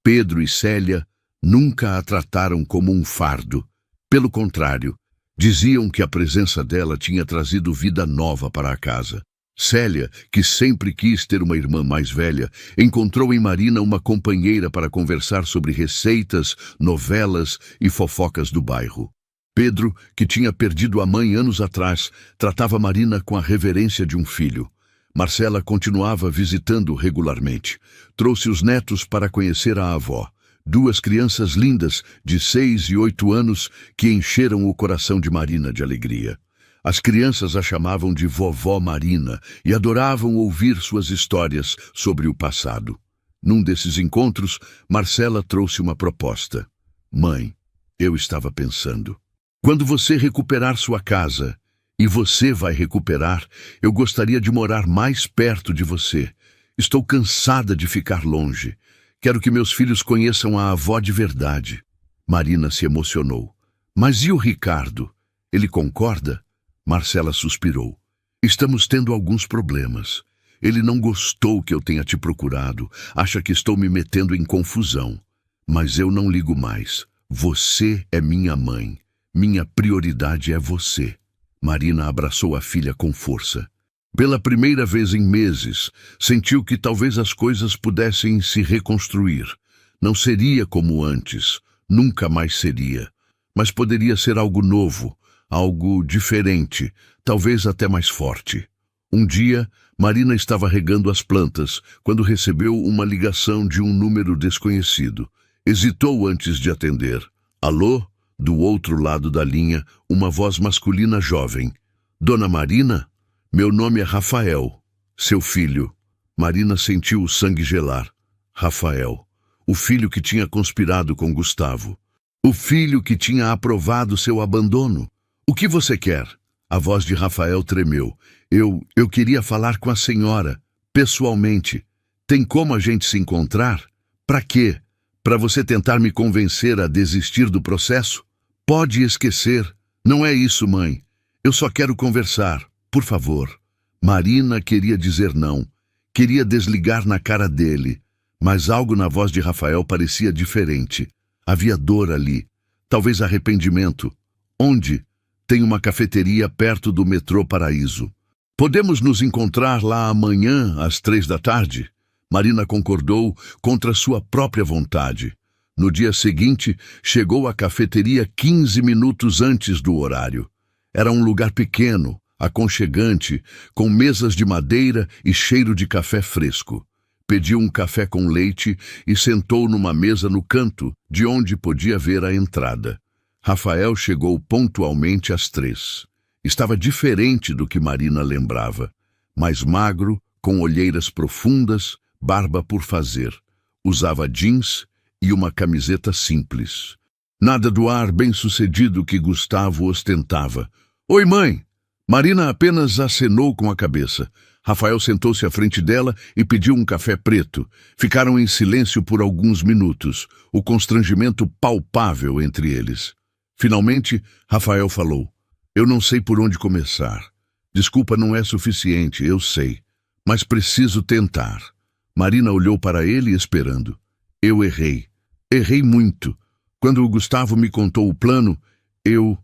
Pedro e Célia nunca a trataram como um fardo. Pelo contrário, diziam que a presença dela tinha trazido vida nova para a casa. Célia, que sempre quis ter uma irmã mais velha, encontrou em Marina uma companheira para conversar sobre receitas, novelas e fofocas do bairro. Pedro, que tinha perdido a mãe anos atrás, tratava Marina com a reverência de um filho. Marcela continuava visitando regularmente. Trouxe os netos para conhecer a avó. 2 crianças lindas, de 6 e 8 anos, que encheram o coração de Marina de alegria. As crianças a chamavam de Vovó Marina e adoravam ouvir suas histórias sobre o passado. Num desses encontros, Marcela trouxe uma proposta. Mãe, eu estava pensando. Quando você recuperar sua casa, e você vai recuperar, eu gostaria de morar mais perto de você. Estou cansada de ficar longe. Quero que meus filhos conheçam a avó de verdade. Marina se emocionou. Mas e o Ricardo? Ele concorda? Marcela suspirou. Estamos tendo alguns problemas. Ele não gostou que eu tenha te procurado. Acha que estou me metendo em confusão. Mas eu não ligo mais. Você é minha mãe. Minha prioridade é você. Marina abraçou a filha com força. Pela primeira vez em meses, sentiu que talvez as coisas pudessem se reconstruir. Não seria como antes, nunca mais seria. Mas poderia ser algo novo, algo diferente, talvez até mais forte. Um dia, Marina estava regando as plantas, quando recebeu uma ligação de um número desconhecido. Hesitou antes de atender. Alô? Do outro lado da linha, uma voz masculina jovem. Dona Marina? Meu nome é Rafael, seu filho. Marina sentiu o sangue gelar. Rafael, o filho que tinha conspirado com Gustavo. O filho que tinha aprovado seu abandono. O que você quer? A voz de Rafael tremeu. Eu queria falar com a senhora, pessoalmente. Tem como a gente se encontrar? Para quê? Para você tentar me convencer a desistir do processo? Pode esquecer. Não é isso, mãe. Eu só quero conversar. Por favor. Marina queria dizer não. Queria desligar na cara dele. Mas algo na voz de Rafael parecia diferente. Havia dor ali. Talvez arrependimento. Onde? Tem uma cafeteria perto do metrô Paraíso. Podemos nos encontrar lá amanhã, às 3 da tarde? Marina concordou contra sua própria vontade. No dia seguinte, chegou à cafeteria 15 minutos antes do horário. Era um lugar pequeno, aconchegante, com mesas de madeira e cheiro de café fresco. Pediu um café com leite e sentou numa mesa no canto, de onde podia ver a entrada. Rafael chegou pontualmente às 3. Estava diferente do que Marina lembrava. Mais magro, com olheiras profundas, barba por fazer. Usava jeans e uma camiseta simples. Nada do ar bem-sucedido que Gustavo ostentava. "Oi, mãe!" Marina apenas acenou com a cabeça. Rafael sentou-se à frente dela e pediu um café preto. Ficaram em silêncio por alguns minutos, o constrangimento palpável entre eles. Finalmente, Rafael falou: "Eu não sei por onde começar. Desculpa não é suficiente, eu sei. Mas preciso tentar." Marina olhou para ele esperando. "Eu errei. Errei muito. Quando o Gustavo me contou o plano, eu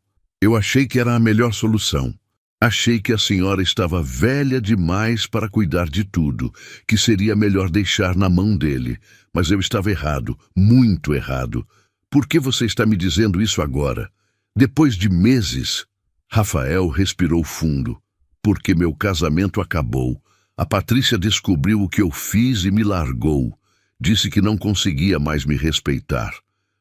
achei que era a melhor solução. Achei que a senhora estava velha demais para cuidar de tudo, que seria melhor deixar na mão dele. Mas eu estava errado, muito errado. Por que você está me dizendo isso agora? Depois de meses?" Rafael respirou fundo. "Porque meu casamento acabou. A Patrícia descobriu o que eu fiz e me largou. Disse que não conseguia mais me respeitar.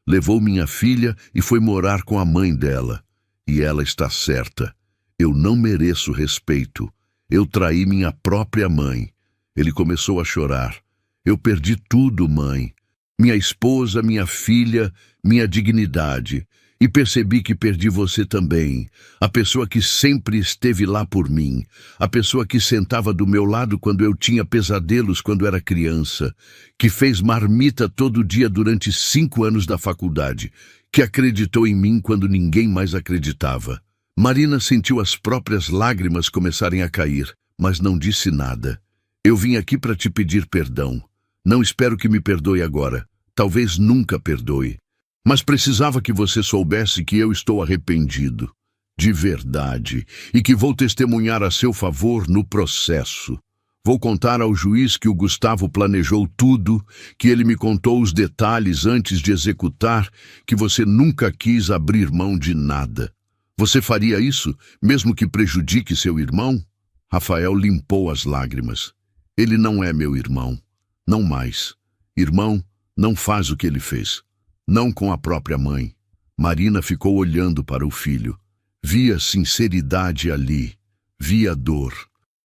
Levou minha filha e foi morar com a mãe dela. E ela está certa. Eu não mereço respeito. Eu traí minha própria mãe." Ele começou a chorar. "Eu perdi tudo, mãe. Minha esposa, minha filha, minha dignidade. E percebi que perdi você também. A pessoa que sempre esteve lá por mim. A pessoa que sentava do meu lado quando eu tinha pesadelos quando era criança. Que fez marmita todo dia durante 5 anos da faculdade. Que acreditou em mim quando ninguém mais acreditava." Marina sentiu as próprias lágrimas começarem a cair, mas não disse nada. "Eu vim aqui para te pedir perdão. Não espero que me perdoe agora. Talvez nunca perdoe. Mas precisava que você soubesse que eu estou arrependido. De verdade. E que vou testemunhar a seu favor no processo. Vou contar ao juiz que o Gustavo planejou tudo, que ele me contou os detalhes antes de executar, que você nunca quis abrir mão de nada. Você faria isso, mesmo que prejudique seu irmão?" Rafael limpou as lágrimas. "Ele não é meu irmão. Não mais. Irmão não faz o que ele fez. Não com a própria mãe." Marina ficou olhando para o filho. Via sinceridade ali. Via dor.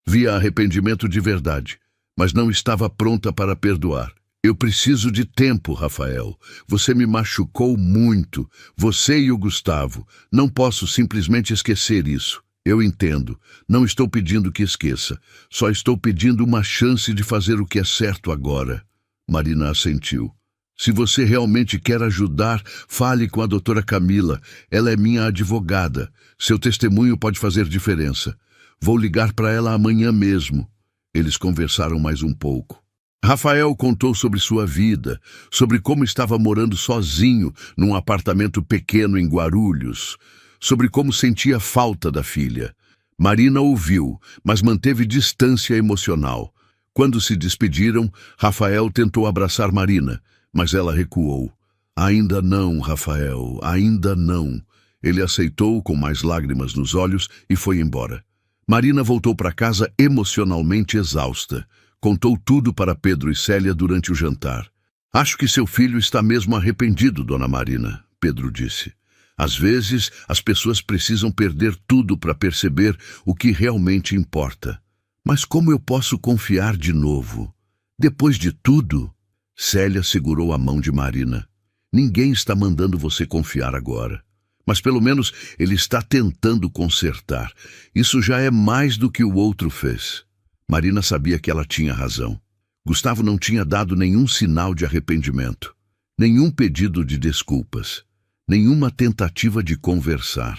Via arrependimento de verdade. Mas não estava pronta para perdoar. "Eu preciso de tempo, Rafael. Você me machucou muito. Você e o Gustavo. Não posso simplesmente esquecer isso. Eu entendo. Não estou pedindo que esqueça. Só estou pedindo uma chance de fazer o que é certo agora." Marina assentiu. "Se você realmente quer ajudar, fale com a doutora Camila. Ela é minha advogada. Seu testemunho pode fazer diferença. Vou ligar para ela amanhã mesmo." Eles conversaram mais um pouco. Rafael contou sobre sua vida, sobre como estava morando sozinho num apartamento pequeno em Guarulhos, sobre como sentia falta da filha. Marina ouviu, mas manteve distância emocional. Quando se despediram, Rafael tentou abraçar Marina, mas ela recuou. "Ainda não, Rafael, ainda não." Ele aceitou com mais lágrimas nos olhos e foi embora. Marina voltou para casa emocionalmente exausta. Contou tudo para Pedro e Célia durante o jantar. "Acho que seu filho está mesmo arrependido, dona Marina", Pedro disse. "Às vezes, as pessoas precisam perder tudo para perceber o que realmente importa. Mas como eu posso confiar de novo? Depois de tudo?" Célia segurou a mão de Marina. "Ninguém está mandando você confiar agora. Mas pelo menos ele está tentando consertar. Isso já é mais do que o outro fez." Marina sabia que ela tinha razão. Gustavo não tinha dado nenhum sinal de arrependimento, nenhum pedido de desculpas, nenhuma tentativa de conversar.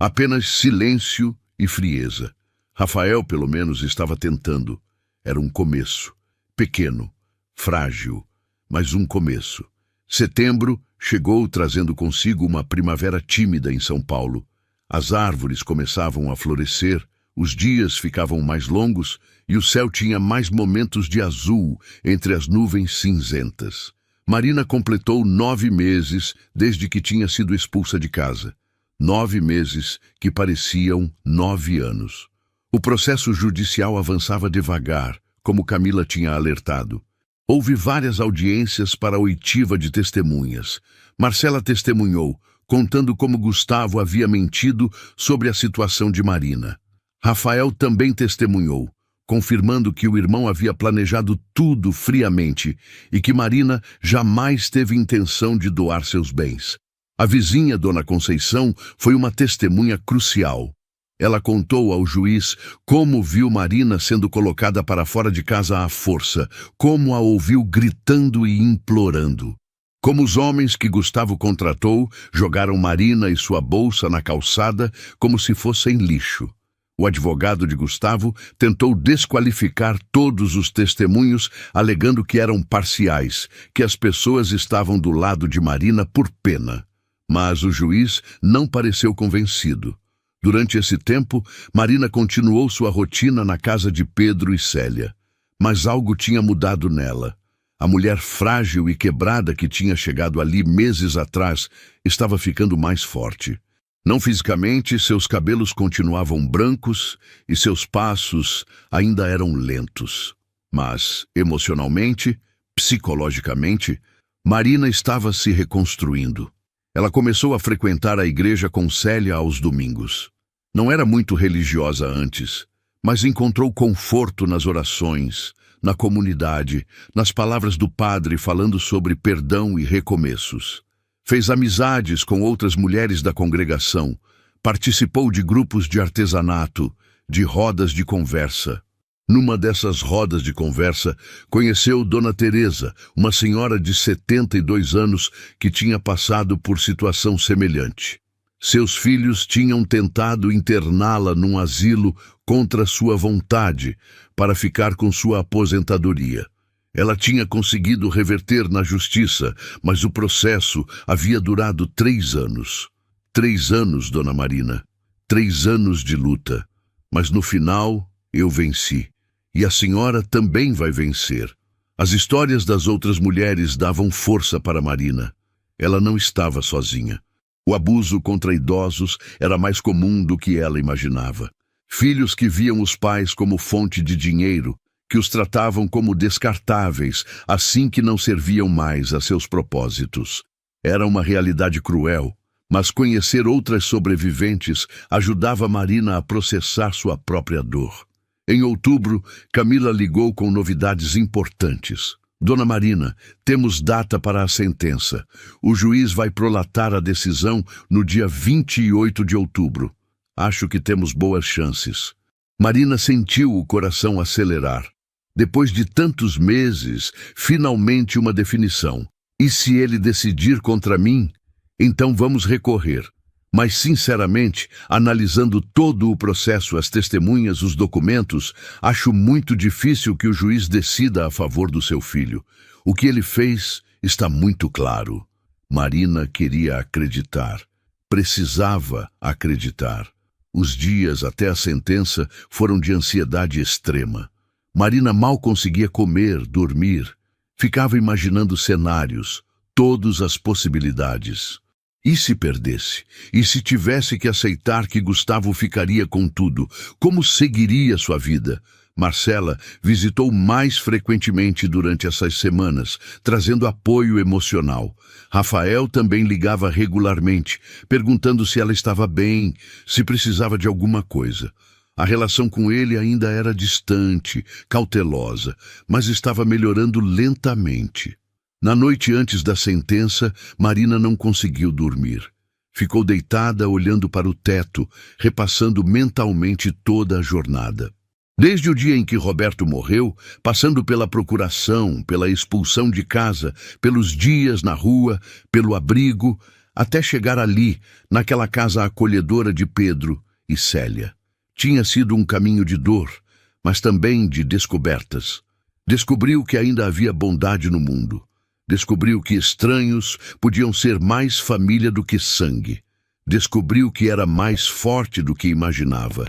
Apenas silêncio e frieza. Rafael, pelo menos, estava tentando. Era um começo. Pequeno, frágil, mas um começo. Setembro chegou trazendo consigo uma primavera tímida em São Paulo. As árvores começavam a florescer, Os dias ficavam mais longos e o céu tinha mais momentos de azul entre as nuvens cinzentas. Marina completou 9 meses desde que tinha sido expulsa de casa. 9 meses que pareciam 9 anos. O processo judicial avançava devagar, como Camila tinha alertado. Houve várias audiências para a oitiva de testemunhas. Marcela testemunhou, contando como Gustavo havia mentido sobre a situação de Marina. Rafael também testemunhou, confirmando que o irmão havia planejado tudo friamente e que Marina jamais teve intenção de doar seus bens. A vizinha, Dona Conceição, foi uma testemunha crucial. Ela contou ao juiz como viu Marina sendo colocada para fora de casa à força, como a ouviu gritando e implorando. Como os homens que Gustavo contratou jogaram Marina e sua bolsa na calçada como se fossem lixo. O advogado de Gustavo tentou desqualificar todos os testemunhos, alegando que eram parciais, que as pessoas estavam do lado de Marina por pena. Mas o juiz não pareceu convencido. Durante esse tempo, Marina continuou sua rotina na casa de Pedro e Célia. Mas algo tinha mudado nela. A mulher frágil e quebrada que tinha chegado ali meses atrás estava ficando mais forte. Não fisicamente, seus cabelos continuavam brancos e seus passos ainda eram lentos. Mas, emocionalmente, psicologicamente, Marina estava se reconstruindo. Ela começou a frequentar a igreja com Célia aos domingos. Não era muito religiosa antes, mas encontrou conforto nas orações, na comunidade, nas palavras do padre falando sobre perdão e recomeços. Fez amizades com outras mulheres da congregação, participou de grupos de artesanato, de rodas de conversa. Numa dessas rodas de conversa, conheceu Dona Teresa, uma senhora de 72 anos que tinha passado por situação semelhante. Seus filhos tinham tentado interná-la num asilo contra sua vontade, para ficar com sua aposentadoria. Ela tinha conseguido reverter na justiça, mas o processo havia durado 3 anos. 3 anos, Dona Marina. 3 anos de luta. Mas no final, eu venci. E a senhora também vai vencer. As histórias das outras mulheres davam força para Marina. Ela não estava sozinha. O abuso contra idosos era mais comum do que ela imaginava. Filhos que viam os pais como fonte de dinheiro, que os tratavam como descartáveis, assim que não serviam mais a seus propósitos. Era uma realidade cruel, mas conhecer outras sobreviventes ajudava Marina a processar sua própria dor. Em outubro, Camila ligou com novidades importantes. Dona Marina, temos data para a sentença. O juiz vai prolatar a decisão no dia 28 de outubro. Acho que temos boas chances. Marina sentiu o coração acelerar. Depois de tantos meses, finalmente uma definição. E se ele decidir contra mim, então vamos recorrer. Mas, sinceramente, analisando todo o processo, as testemunhas, os documentos, acho muito difícil que o juiz decida a favor do seu filho. O que ele fez está muito claro. Marina queria acreditar. Precisava acreditar. Os dias até a sentença foram de ansiedade extrema. Marina mal conseguia comer, dormir. Ficava imaginando cenários, todas as possibilidades. E se perdesse? E se tivesse que aceitar que Gustavo ficaria com tudo? Como seguiria sua vida? Marcela visitou mais frequentemente durante essas semanas, trazendo apoio emocional. Rafael também ligava regularmente, perguntando se ela estava bem, se precisava de alguma coisa. A relação com ele ainda era distante, cautelosa, mas estava melhorando lentamente. Na noite antes da sentença, Marina não conseguiu dormir. Ficou deitada olhando para o teto, repassando mentalmente toda a jornada. Desde o dia em que Roberto morreu, passando pela procuração, pela expulsão de casa, pelos dias na rua, pelo abrigo, até chegar ali, naquela casa acolhedora de Pedro e Célia. Tinha sido um caminho de dor, mas também de descobertas. Descobriu que ainda havia bondade no mundo. Descobriu que estranhos podiam ser mais família do que sangue. Descobriu que era mais forte do que imaginava.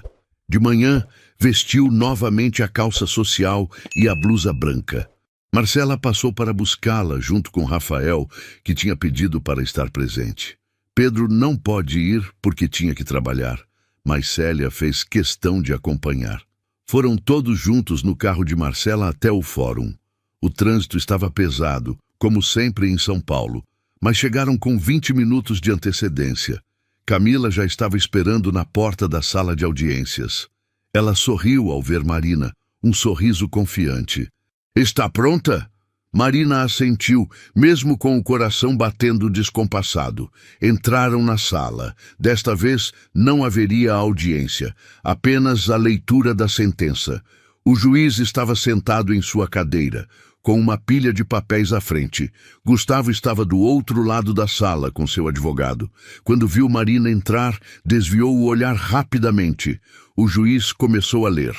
De manhã, vestiu novamente a calça social e a blusa branca. Marcela passou para buscá-la junto com Rafael, que tinha pedido para estar presente. Pedro não pôde ir porque tinha que trabalhar, mas Célia fez questão de acompanhar. Foram todos juntos no carro de Marcela até o fórum. O trânsito estava pesado, como sempre em São Paulo, mas chegaram com 20 minutos de antecedência. Camila já estava esperando na porta da sala de audiências. Ela sorriu ao ver Marina, um sorriso confiante. "Está pronta?" Marina assentiu, mesmo com o coração batendo descompassado. Entraram na sala. Desta vez não haveria audiência, apenas a leitura da sentença. O juiz estava sentado em sua cadeira, com uma pilha de papéis à frente. Gustavo estava do outro lado da sala com seu advogado. Quando viu Marina entrar, desviou o olhar rapidamente. O juiz começou a ler.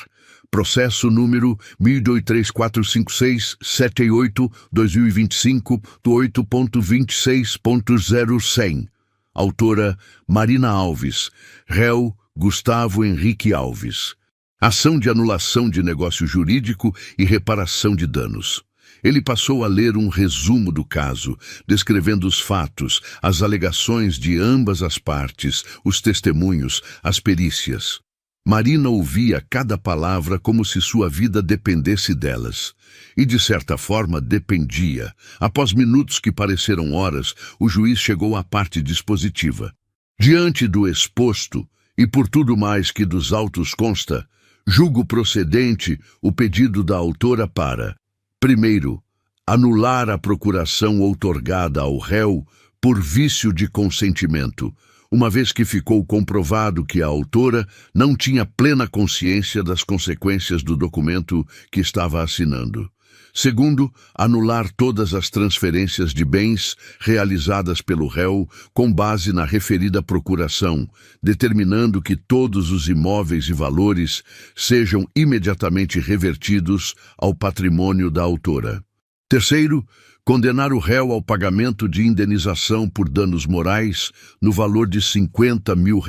Processo número 1.2345678-2025 do 8.26.0100. Autora Marina Alves. Réu Gustavo Henrique Alves. Ação de anulação de negócio jurídico e reparação de danos. Ele passou a ler um resumo do caso, descrevendo os fatos, as alegações de ambas as partes, os testemunhos, as perícias. Marina ouvia cada palavra como se sua vida dependesse delas. E, de certa forma, dependia. Após minutos que pareceram horas, o juiz chegou à parte dispositiva. Diante do exposto, e por tudo mais que dos autos consta, julgo procedente o pedido da autora para: primeiro, anular a procuração outorgada ao réu por vício de consentimento, uma vez que ficou comprovado que a autora não tinha plena consciência das consequências do documento que estava assinando. Segundo, anular todas as transferências de bens realizadas pelo réu com base na referida procuração, determinando que todos os imóveis e valores sejam imediatamente revertidos ao patrimônio da autora. Terceiro, condenar o réu ao pagamento de indenização por danos morais no valor de R$50 mil,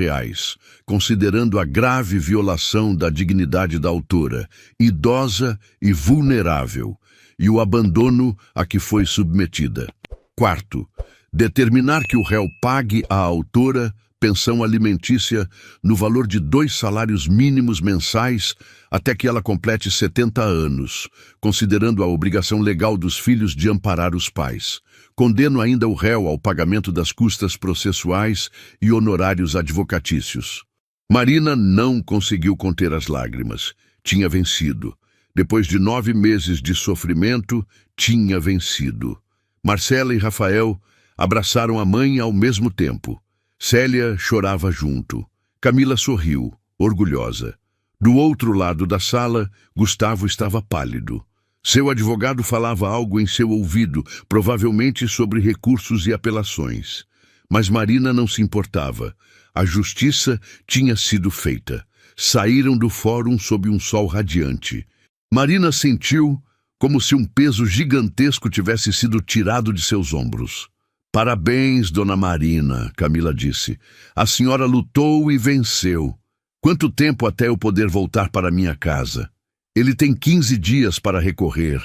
considerando a grave violação da dignidade da autora, idosa e vulnerável, e o abandono a que foi submetida. Quarto, determinar que o réu pague à autora pensão alimentícia no valor de 2 salários mínimos mensais até que ela complete 70 anos, considerando a obrigação legal dos filhos de amparar os pais. Condeno ainda o réu ao pagamento das custas processuais e honorários advocatícios. Marina não conseguiu conter as lágrimas. Tinha vencido. Depois de 9 meses de sofrimento, tinha vencido. Marcela e Rafael abraçaram a mãe ao mesmo tempo. Célia chorava junto. Camila sorriu, orgulhosa. Do outro lado da sala, Gustavo estava pálido. Seu advogado falava algo em seu ouvido, provavelmente sobre recursos e apelações. Mas Marina não se importava. A justiça tinha sido feita. Saíram do fórum sob um sol radiante. Marina sentiu como se um peso gigantesco tivesse sido tirado de seus ombros. "Parabéns, dona Marina", Camila disse. "A senhora lutou e venceu. Quanto tempo até eu poder voltar para minha casa?" "Ele tem 15 dias para recorrer.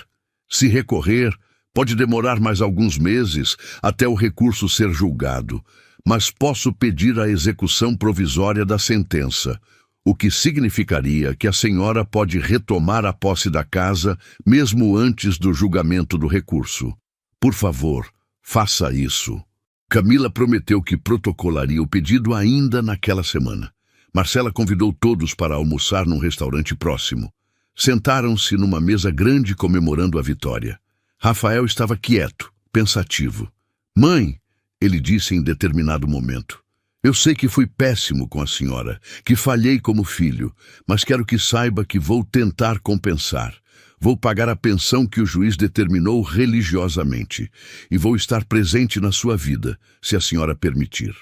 Se recorrer, pode demorar mais alguns meses até o recurso ser julgado, mas posso pedir a execução provisória da sentença, o que significaria que a senhora pode retomar a posse da casa mesmo antes do julgamento do recurso. Por favor, faça isso." Camila prometeu que protocolaria o pedido ainda naquela semana. Marcela convidou todos para almoçar num restaurante próximo. Sentaram-se numa mesa grande comemorando a vitória. Rafael estava quieto, pensativo. "Mãe", ele disse em determinado momento, "eu sei que fui péssimo com a senhora, que falhei como filho, mas quero que saiba que vou tentar compensar. Vou pagar a pensão que o juiz determinou religiosamente e vou estar presente na sua vida, se a senhora permitir."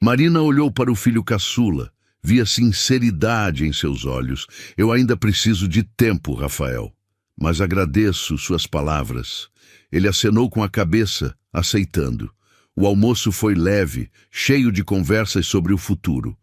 Marina olhou para o filho caçula. Via sinceridade em seus olhos. "Eu ainda preciso de tempo, Rafael, mas agradeço suas palavras." Ele acenou com a cabeça, aceitando. O almoço foi leve, cheio de conversas sobre o futuro.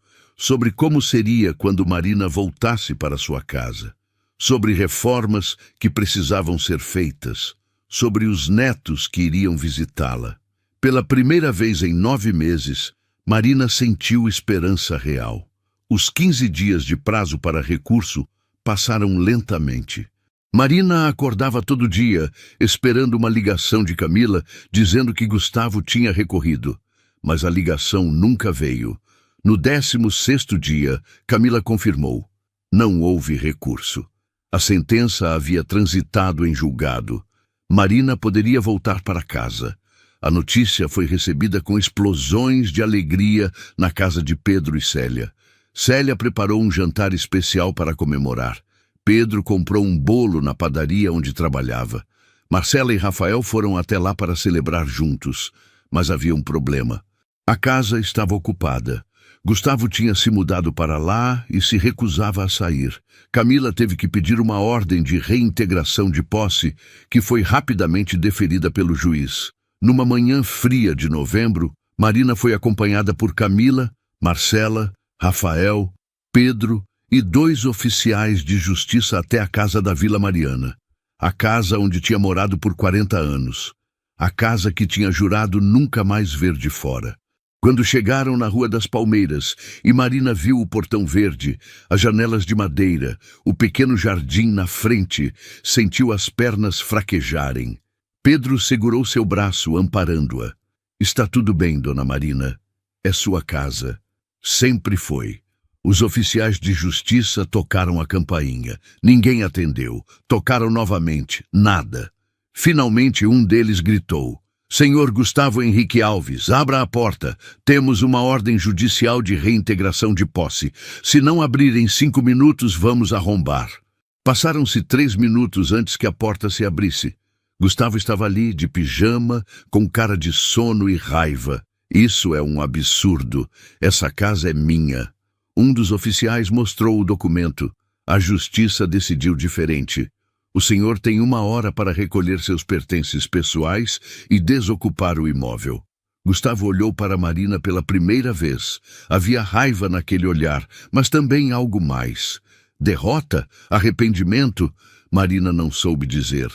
sobre como seria quando Marina voltasse para sua casa, sobre reformas que precisavam ser feitas, sobre os netos que iriam visitá-la. Pela primeira vez em 9 meses, Marina sentiu esperança real. Os 15 dias de prazo para recurso passaram lentamente. Marina acordava todo dia, esperando uma ligação de Camila, dizendo que Gustavo tinha recorrido. Mas a ligação nunca veio. No 16º dia, Camila confirmou. Não houve recurso. A sentença havia transitado em julgado. Marina poderia voltar para casa. A notícia foi recebida com explosões de alegria na casa de Pedro e Célia. Célia preparou um jantar especial para comemorar. Pedro comprou um bolo na padaria onde trabalhava. Marcela e Rafael foram até lá para celebrar juntos. Mas havia um problema. A casa estava ocupada. Gustavo tinha se mudado para lá e se recusava a sair. Camila teve que pedir uma ordem de reintegração de posse, que foi rapidamente deferida pelo juiz. Numa manhã fria de novembro, Marina foi acompanhada por Camila, Marcela, Rafael, Pedro e 2 oficiais de justiça até a casa da Vila Mariana, a casa onde tinha morado por 40 anos, a casa que tinha jurado nunca mais ver de fora. Quando chegaram na Rua das Palmeiras e Marina viu o portão verde, as janelas de madeira, o pequeno jardim na frente, sentiu as pernas fraquejarem. Pedro segurou seu braço, amparando-a. Está tudo bem, dona Marina. É sua casa. Sempre foi. Os oficiais de justiça tocaram a campainha. Ninguém atendeu. Tocaram novamente. Nada. Finalmente um deles gritou. Senhor Gustavo Henrique Alves, abra a porta. Temos uma ordem judicial de reintegração de posse. Se não abrir em 5 minutos, vamos arrombar. Passaram-se 3 minutos antes que a porta se abrisse. Gustavo estava ali, de pijama, com cara de sono e raiva. Isso é um absurdo. Essa casa é minha. Um dos oficiais mostrou o documento. A justiça decidiu diferente. O senhor tem 1 hora para recolher seus pertences pessoais e desocupar o imóvel. Gustavo olhou para Marina pela primeira vez. Havia raiva naquele olhar, mas também algo mais. Derrota? Arrependimento? Marina não soube dizer.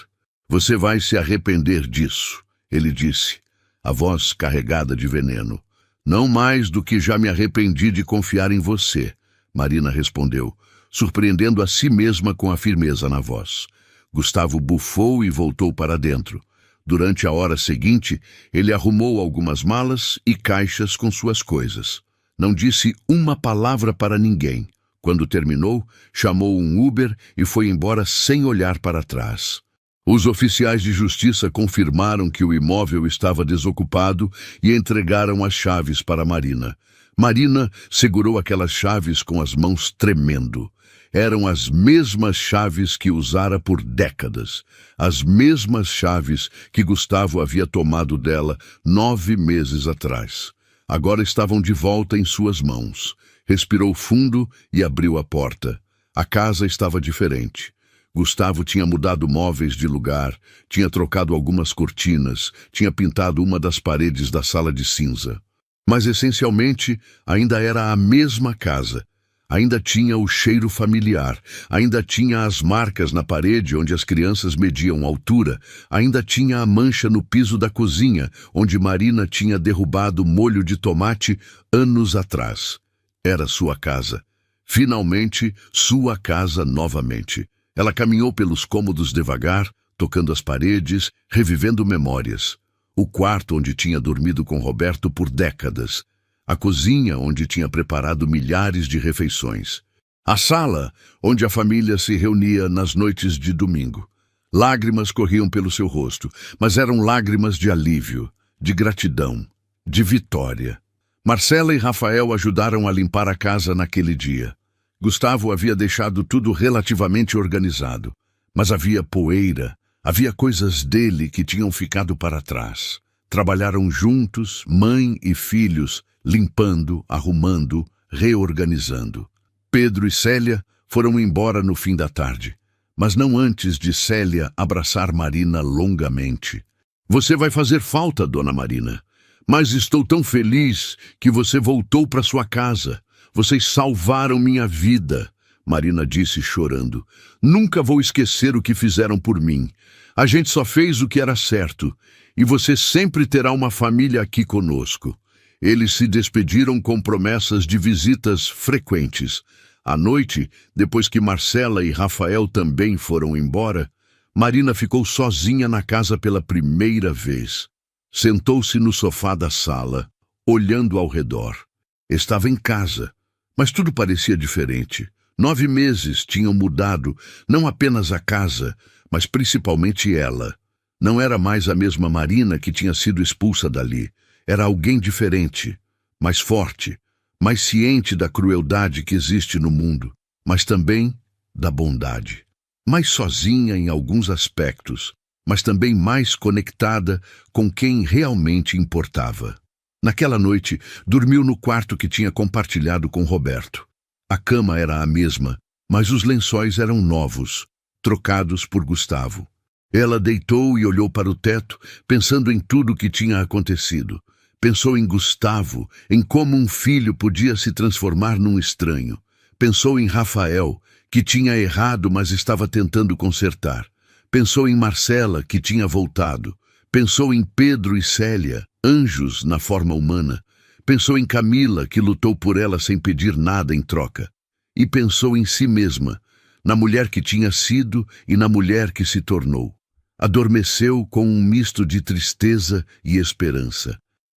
Você vai se arrepender disso, ele disse, a voz carregada de veneno. Não mais do que já me arrependi de confiar em você, Marina respondeu, surpreendendo a si mesma com a firmeza na voz. Gustavo bufou e voltou para dentro. Durante a hora seguinte, ele arrumou algumas malas e caixas com suas coisas. Não disse uma palavra para ninguém. Quando terminou, chamou um Uber e foi embora sem olhar para trás. Os oficiais de justiça confirmaram que o imóvel estava desocupado e entregaram as chaves para Marina. Marina segurou aquelas chaves com as mãos tremendo. Eram as mesmas chaves que usara por décadas, as mesmas chaves que Gustavo havia tomado dela 9 meses atrás. Agora estavam de volta em suas mãos. Respirou fundo e abriu a porta. A casa estava diferente. Gustavo tinha mudado móveis de lugar, tinha trocado algumas cortinas, tinha pintado uma das paredes da sala de cinza. Mas, essencialmente, ainda era a mesma casa. Ainda tinha o cheiro familiar, ainda tinha as marcas na parede onde as crianças mediam altura, ainda tinha a mancha no piso da cozinha, onde Marina tinha derrubado molho de tomate anos atrás. Era sua casa. Finalmente, sua casa novamente. Ela caminhou pelos cômodos devagar, tocando as paredes, revivendo memórias. O quarto onde tinha dormido com Roberto por décadas. A cozinha onde tinha preparado milhares de refeições. A sala onde a família se reunia nas noites de domingo. Lágrimas corriam pelo seu rosto, mas eram lágrimas de alívio, de gratidão, de vitória. Marcela e Rafael ajudaram a limpar a casa naquele dia. Gustavo havia deixado tudo relativamente organizado, mas havia poeira, havia coisas dele que tinham ficado para trás. Trabalharam juntos, mãe e filhos, limpando, arrumando, reorganizando. Pedro e Célia foram embora no fim da tarde, mas não antes de Célia abraçar Marina longamente. Você vai fazer falta, dona Marina, mas estou tão feliz que você voltou para sua casa. Vocês salvaram minha vida, Marina disse chorando. Nunca vou esquecer o que fizeram por mim. A gente só fez o que era certo. E você sempre terá uma família aqui conosco. Eles se despediram com promessas de visitas frequentes. À noite, depois que Marcela e Rafael também foram embora, Marina ficou sozinha na casa pela primeira vez. Sentou-se no sofá da sala, olhando ao redor. Estava em casa, mas tudo parecia diferente. 9 meses tinham mudado, não apenas a casa, mas principalmente ela. Não era mais a mesma Marina que tinha sido expulsa dali. Era alguém diferente, mais forte, mais ciente da crueldade que existe no mundo, mas também da bondade. Mais sozinha em alguns aspectos, mas também mais conectada com quem realmente importava. Naquela noite, dormiu no quarto que tinha compartilhado com Roberto. A cama era a mesma, mas os lençóis eram novos, trocados por Gustavo. Ela deitou e olhou para o teto, pensando em tudo o que tinha acontecido. Pensou em Gustavo, em como um filho podia se transformar num estranho. Pensou em Rafael, que tinha errado, mas estava tentando consertar. Pensou em Marcela, que tinha voltado. Pensou em Pedro e Célia, anjos na forma humana. Pensou em Camila, que lutou por ela sem pedir nada em troca. E pensou em si mesma, na mulher que tinha sido e na mulher que se tornou. Adormeceu com um misto de tristeza e esperança.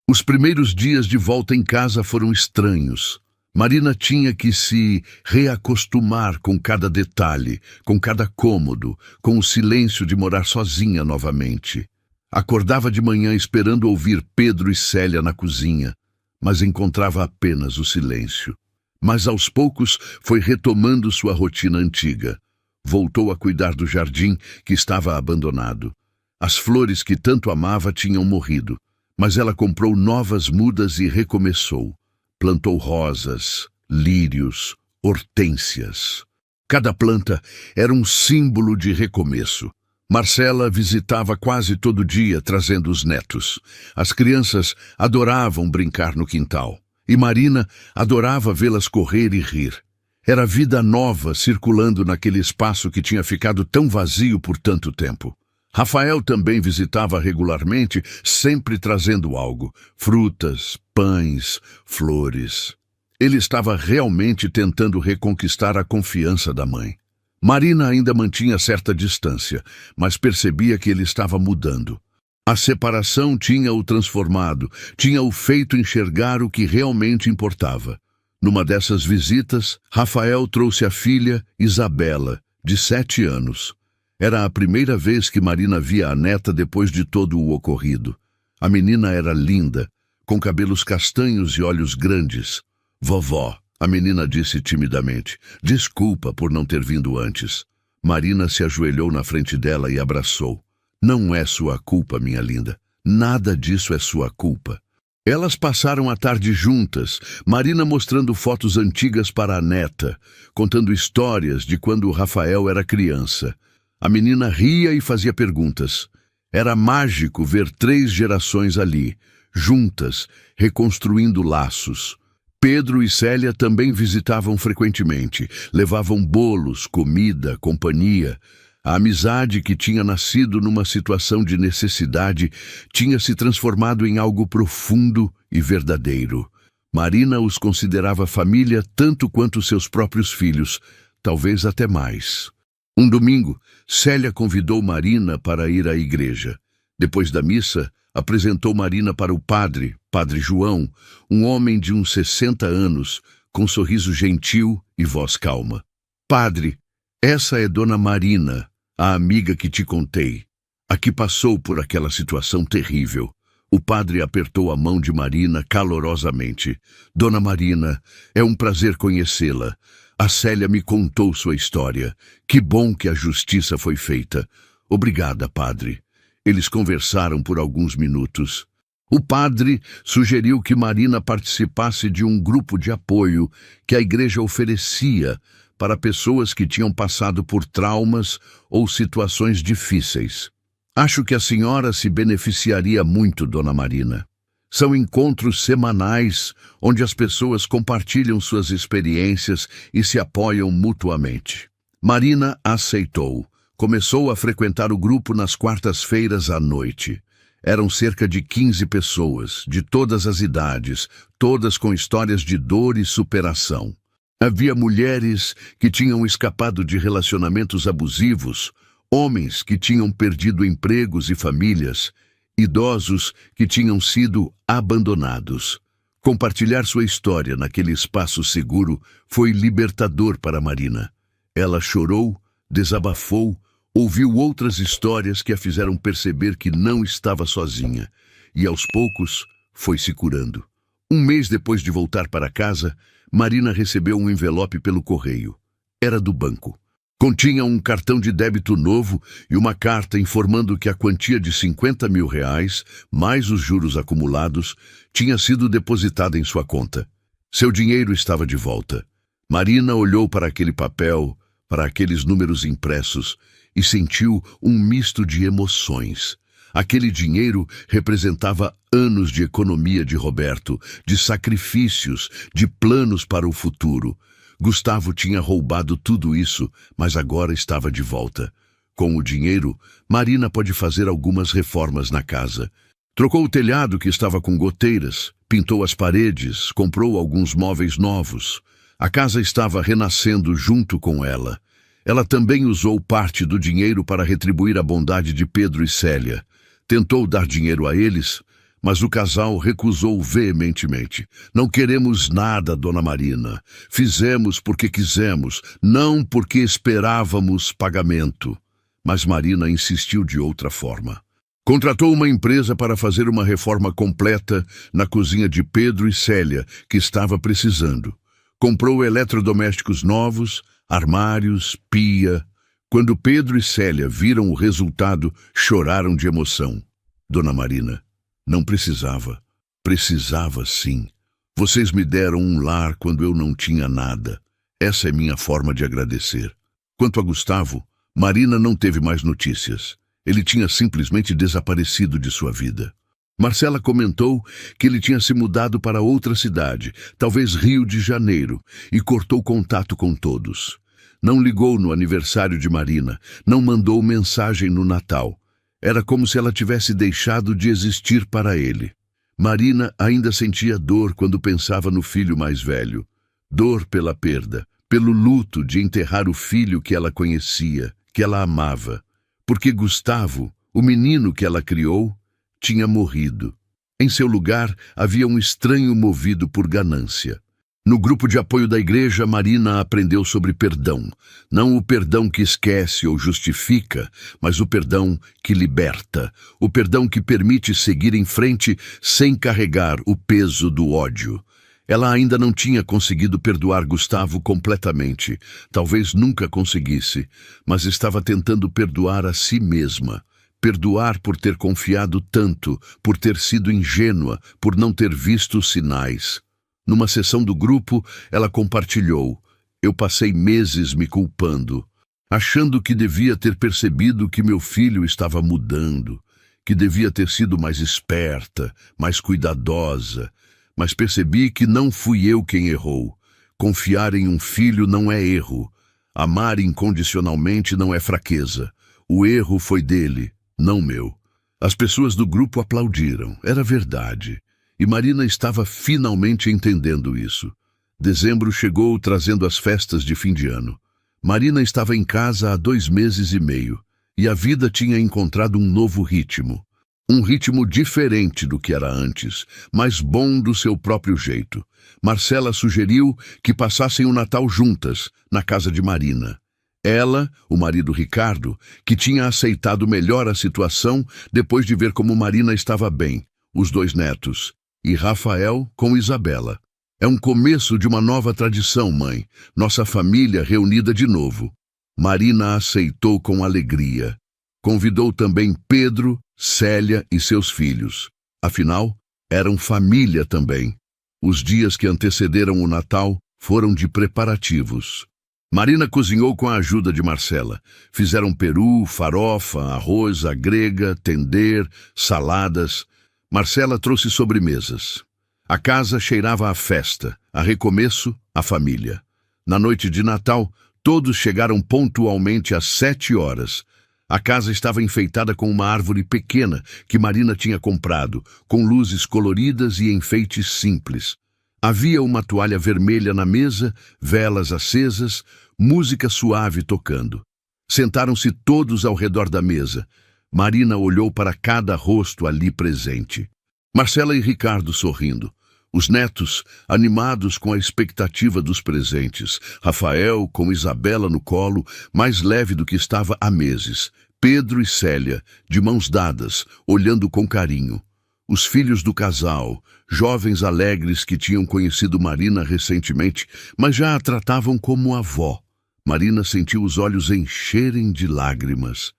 Os primeiros dias de volta em casa foram estranhos. Marina tinha que se reacostumar com cada detalhe, com cada cômodo, com o silêncio de morar sozinha novamente. Acordava de manhã esperando ouvir Pedro e Célia na cozinha, mas encontrava apenas o silêncio. Mas aos poucos foi retomando sua rotina antiga. Voltou a cuidar do jardim que estava abandonado. As flores que tanto amava tinham morrido, mas ela comprou novas mudas e recomeçou. Plantou rosas, lírios, hortênsias. Cada planta era um símbolo de recomeço. Marcela visitava quase todo dia, trazendo os netos. As crianças adoravam brincar no quintal. E Marina adorava vê-las correr e rir. Era vida nova circulando naquele espaço que tinha ficado tão vazio por tanto tempo. Rafael também visitava regularmente, sempre trazendo algo: frutas, pães, flores. Ele estava realmente tentando reconquistar a confiança da mãe. Marina ainda mantinha certa distância, mas percebia que ele estava mudando. A separação tinha-o transformado, tinha-o feito enxergar o que realmente importava. Numa dessas visitas, Rafael trouxe a filha Isabela, de 7 anos. Era a primeira vez que Marina via a neta depois de todo o ocorrido. A menina era linda, com cabelos castanhos e olhos grandes. Vovó, a menina disse timidamente, desculpa por não ter vindo antes. Marina se ajoelhou na frente dela e abraçou. Não é sua culpa, minha linda. Nada disso é sua culpa. Elas passaram a tarde juntas, Marina mostrando fotos antigas para a neta, contando histórias de quando o Rafael era criança. A menina ria e fazia perguntas. Era mágico ver 3 gerações ali, juntas, reconstruindo laços. Pedro e Célia também visitavam frequentemente, levavam bolos, comida, companhia. A amizade que tinha nascido numa situação de necessidade tinha se transformado em algo profundo e verdadeiro. Marina os considerava família tanto quanto seus próprios filhos, talvez até mais. Um domingo, Célia convidou Marina para ir à igreja. Depois da missa, apresentou Marina para o Padre João, um homem de uns 60 anos, com sorriso gentil e voz calma. Padre, essa é Dona Marina, a amiga que te contei, a que passou por aquela situação terrível. O padre apertou a mão de Marina calorosamente. Dona Marina, é um prazer conhecê-la. A Célia me contou sua história. Que bom que a justiça foi feita. Obrigada, padre. Eles conversaram por alguns minutos. O padre sugeriu que Marina participasse de um grupo de apoio que a igreja oferecia para pessoas que tinham passado por traumas ou situações difíceis. Acho que a senhora se beneficiaria muito, Dona Marina. São encontros semanais onde as pessoas compartilham suas experiências e se apoiam mutuamente. Marina aceitou. Começou a frequentar o grupo nas quartas-feiras à noite. Eram cerca de 15 pessoas, de todas as idades, todas com histórias de dor e superação. Havia mulheres que tinham escapado de relacionamentos abusivos, homens que tinham perdido empregos e famílias, idosos que tinham sido abandonados. Compartilhar sua história naquele espaço seguro foi libertador para Marina. Ela chorou, desabafou, ouviu outras histórias que a fizeram perceber que não estava sozinha, e aos poucos foi se curando. Um mês depois de voltar para casa, Marina recebeu um envelope pelo correio. Era do banco. Continha um cartão de débito novo e uma carta informando que a quantia de R$50 mil, mais os juros acumulados, tinha sido depositada em sua conta. Seu dinheiro estava de volta. Marina olhou para aquele papel, para aqueles números impressos, e sentiu um misto de emoções. Aquele dinheiro representava anos de economia de Roberto, de sacrifícios, de planos para o futuro. Gustavo tinha roubado tudo isso, mas agora estava de volta. Com o dinheiro, Marina pode fazer algumas reformas na casa. Trocou o telhado que estava com goteiras, pintou as paredes, comprou alguns móveis novos. A casa estava renascendo junto com ela. Ela também usou parte do dinheiro para retribuir a bondade de Pedro e Célia. Tentou dar dinheiro a eles, mas o casal recusou veementemente. Não queremos nada, dona Marina. Fizemos porque quisemos, não porque esperávamos pagamento. Mas Marina insistiu de outra forma. Contratou uma empresa para fazer uma reforma completa na cozinha de Pedro e Célia, que estava precisando. Comprou eletrodomésticos novos, armários, pia. Quando Pedro e Célia viram o resultado, choraram de emoção. Dona Marina, não precisava. Precisava sim. Vocês me deram um lar quando eu não tinha nada. Essa é minha forma de agradecer. Quanto a Gustavo, Marina não teve mais notícias. Ele tinha simplesmente desaparecido de sua vida. Marcela comentou que ele tinha se mudado para outra cidade, talvez Rio de Janeiro, e cortou contato com todos. Não ligou no aniversário de Marina, não mandou mensagem no Natal. Era como se ela tivesse deixado de existir para ele. Marina ainda sentia dor quando pensava no filho mais velho. Dor pela perda, pelo luto de enterrar o filho que ela conhecia, que ela amava. Porque Gustavo, o menino que ela criou, tinha morrido. Em seu lugar, havia um estranho movido por ganância. No grupo de apoio da igreja, Marina aprendeu sobre perdão. Não o perdão que esquece ou justifica, mas o perdão que liberta. O perdão que permite seguir em frente sem carregar o peso do ódio. Ela ainda não tinha conseguido perdoar Gustavo completamente. Talvez nunca conseguisse, mas estava tentando perdoar a si mesma. Perdoar por ter confiado tanto, por ter sido ingênua, por não ter visto os sinais. Numa sessão do grupo, ela compartilhou: eu passei meses me culpando, achando que devia ter percebido que meu filho estava mudando, que devia ter sido mais esperta, mais cuidadosa, mas percebi que não fui eu quem errou. Confiar em um filho não é erro. Amar incondicionalmente não é fraqueza. O erro foi dele, não meu. As pessoas do grupo aplaudiram. Era verdade. E Marina estava finalmente entendendo isso. Dezembro chegou trazendo as festas de fim de ano. Marina estava em casa há 2 meses e meio, e a vida tinha encontrado um novo ritmo. Um ritmo diferente do que era antes, mas bom do seu próprio jeito. Marcela sugeriu que passassem o Natal juntas, na casa de Marina. Ela, o marido Ricardo, que tinha aceitado melhor a situação depois de ver como Marina estava bem, os 2 netos, e Rafael com Isabela. É um começo de uma nova tradição, mãe, nossa família reunida de novo. Marina aceitou com alegria. Convidou também Pedro, Célia e seus filhos. Afinal, eram família também. Os dias que antecederam o Natal foram de preparativos. Marina cozinhou com a ajuda de Marcela. Fizeram peru, farofa, arroz à grega, tender, saladas. Marcela trouxe sobremesas. A casa cheirava a festa, a recomeço, a família. Na noite de Natal, todos chegaram pontualmente às 7 horas. A casa estava enfeitada com uma árvore pequena que Marina tinha comprado, com luzes coloridas e enfeites simples. Havia uma toalha vermelha na mesa, velas acesas, música suave tocando. Sentaram-se todos ao redor da mesa. Marina olhou para cada rosto ali presente. Marcela e Ricardo sorrindo. Os netos, animados com a expectativa dos presentes. Rafael, com Isabela no colo, mais leve do que estava há meses. Pedro e Célia, de mãos dadas, olhando com carinho. Os filhos do casal, jovens alegres que tinham conhecido Marina recentemente, mas já a tratavam como avó. Marina sentiu os olhos encherem de lágrimas.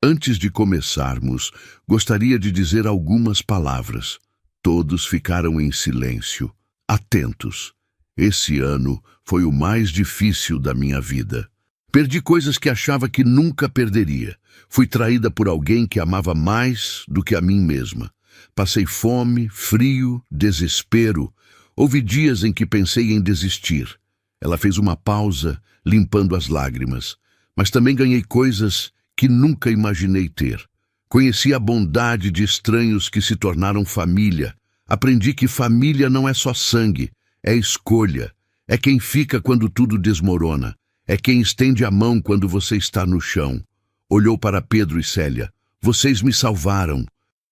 Antes de começarmos, gostaria de dizer algumas palavras. Todos ficaram em silêncio, atentos. Esse ano foi o mais difícil da minha vida. Perdi coisas que achava que nunca perderia. Fui traída por alguém que amava mais do que a mim mesma. Passei fome, frio, desespero. Houve dias em que pensei em desistir. Ela fez uma pausa, limpando as lágrimas. Mas também ganhei coisas que nunca imaginei ter. Conheci a bondade de estranhos que se tornaram família. Aprendi que família não é só sangue, é escolha. É quem fica quando tudo desmorona. É quem estende a mão quando você está no chão. Olhou para Pedro e Célia. Vocês me salvaram.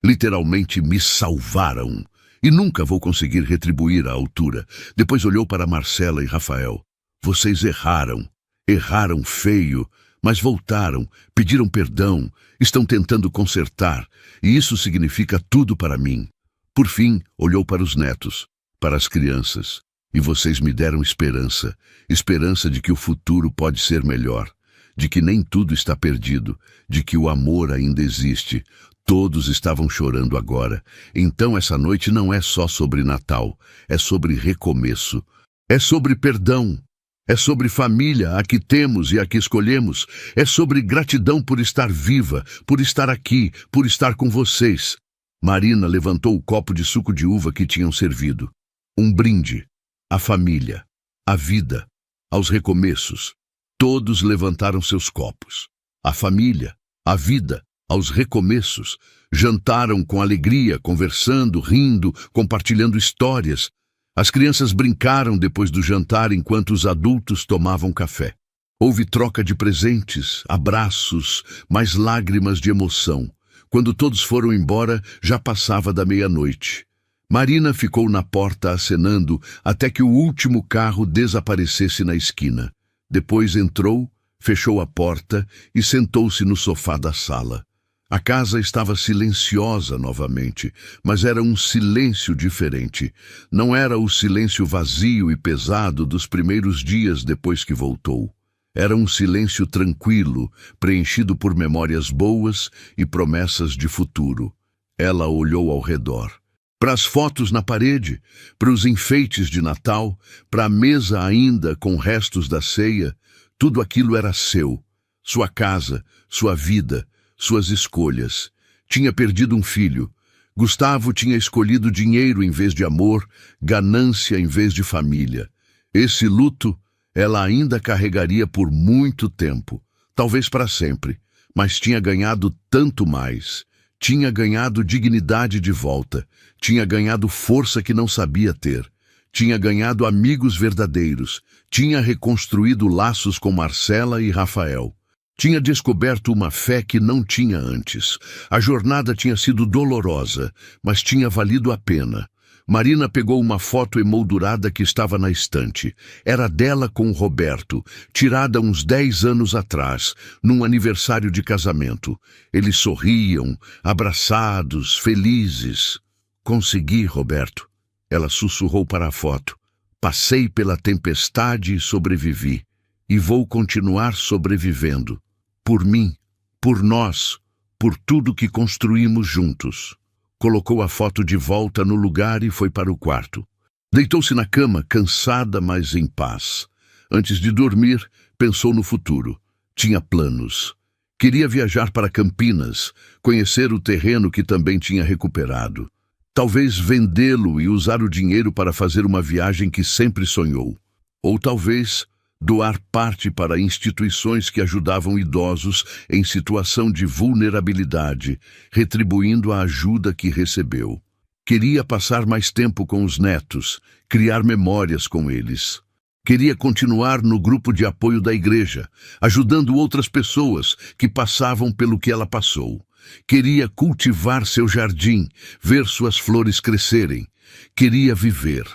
Literalmente me salvaram. E nunca vou conseguir retribuir à altura. Depois olhou para Marcela e Rafael. Vocês erraram. Erraram feio. Mas voltaram, pediram perdão, estão tentando consertar, e isso significa tudo para mim. Por fim, olhou para os netos, para as crianças, e vocês me deram esperança, esperança de que o futuro pode ser melhor, de que nem tudo está perdido, de que o amor ainda existe. Todos estavam chorando agora, então essa noite não é só sobre Natal, é sobre recomeço, é sobre perdão. É sobre família, a que temos e a que escolhemos. É sobre gratidão por estar viva, por estar aqui, por estar com vocês. Marina levantou o copo de suco de uva que tinham servido. Um brinde. À família, à vida, aos recomeços. Todos levantaram seus copos. À família, à vida, aos recomeços. Jantaram com alegria, conversando, rindo, compartilhando histórias. As crianças brincaram depois do jantar enquanto os adultos tomavam café. Houve troca de presentes, abraços, mais lágrimas de emoção. Quando todos foram embora, já passava da meia-noite. Marina ficou na porta acenando até que o último carro desaparecesse na esquina. Depois entrou, fechou a porta e sentou-se no sofá da sala. A casa estava silenciosa novamente, mas era um silêncio diferente. Não era o silêncio vazio e pesado dos primeiros dias depois que voltou. Era um silêncio tranquilo, preenchido por memórias boas e promessas de futuro. Ela olhou ao redor. Para as fotos na parede, para os enfeites de Natal, para a mesa ainda com restos da ceia, tudo aquilo era seu. Sua casa, sua vida, suas escolhas. Tinha perdido um filho. Gustavo tinha escolhido dinheiro em vez de amor, ganância em vez de família. Esse luto ela ainda carregaria por muito tempo, talvez para sempre, mas tinha ganhado tanto mais. Tinha ganhado dignidade de volta, tinha ganhado força que não sabia ter, tinha ganhado amigos verdadeiros, tinha reconstruído laços com Marcela e Rafael. Tinha descoberto uma fé que não tinha antes. A jornada tinha sido dolorosa, mas tinha valido a pena. Marina pegou uma foto emoldurada que estava na estante. Era dela com o Roberto, tirada uns 10 anos atrás, num aniversário de casamento. Eles sorriam, abraçados, felizes. Consegui, Roberto. Ela sussurrou para a foto. Passei pela tempestade e sobrevivi. E vou continuar sobrevivendo. Por mim, por nós, por tudo que construímos juntos. Colocou a foto de volta no lugar e foi para o quarto. Deitou-se na cama, cansada, mas em paz. Antes de dormir, pensou no futuro. Tinha planos. Queria viajar para Campinas, conhecer o terreno que também tinha recuperado. Talvez vendê-lo e usar o dinheiro para fazer uma viagem que sempre sonhou. Ou talvez doar parte para instituições que ajudavam idosos em situação de vulnerabilidade, retribuindo a ajuda que recebeu. Queria passar mais tempo com os netos, criar memórias com eles. Queria continuar no grupo de apoio da igreja, ajudando outras pessoas que passavam pelo que ela passou. Queria cultivar seu jardim, ver suas flores crescerem. Queria viver,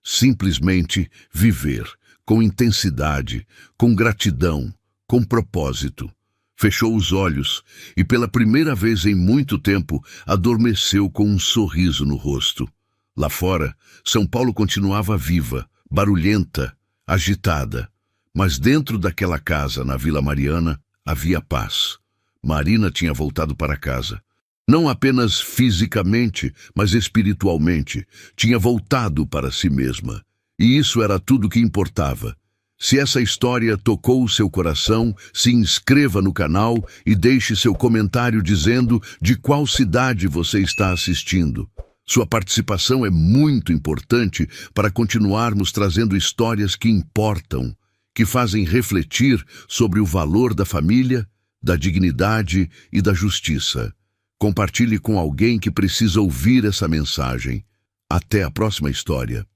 simplesmente viver, com intensidade, com gratidão, com propósito. Fechou os olhos e, pela primeira vez em muito tempo, adormeceu com um sorriso no rosto. Lá fora, São Paulo continuava viva, barulhenta, agitada. Mas dentro daquela casa, na Vila Mariana, havia paz. Marina tinha voltado para casa. Não apenas fisicamente, mas espiritualmente. Tinha voltado para si mesma. E isso era tudo que importava. Se essa história tocou o seu coração, se inscreva no canal e deixe seu comentário dizendo de qual cidade você está assistindo. Sua participação é muito importante para continuarmos trazendo histórias que importam, que fazem refletir sobre o valor da família, da dignidade e da justiça. Compartilhe com alguém que precisa ouvir essa mensagem. Até a próxima história.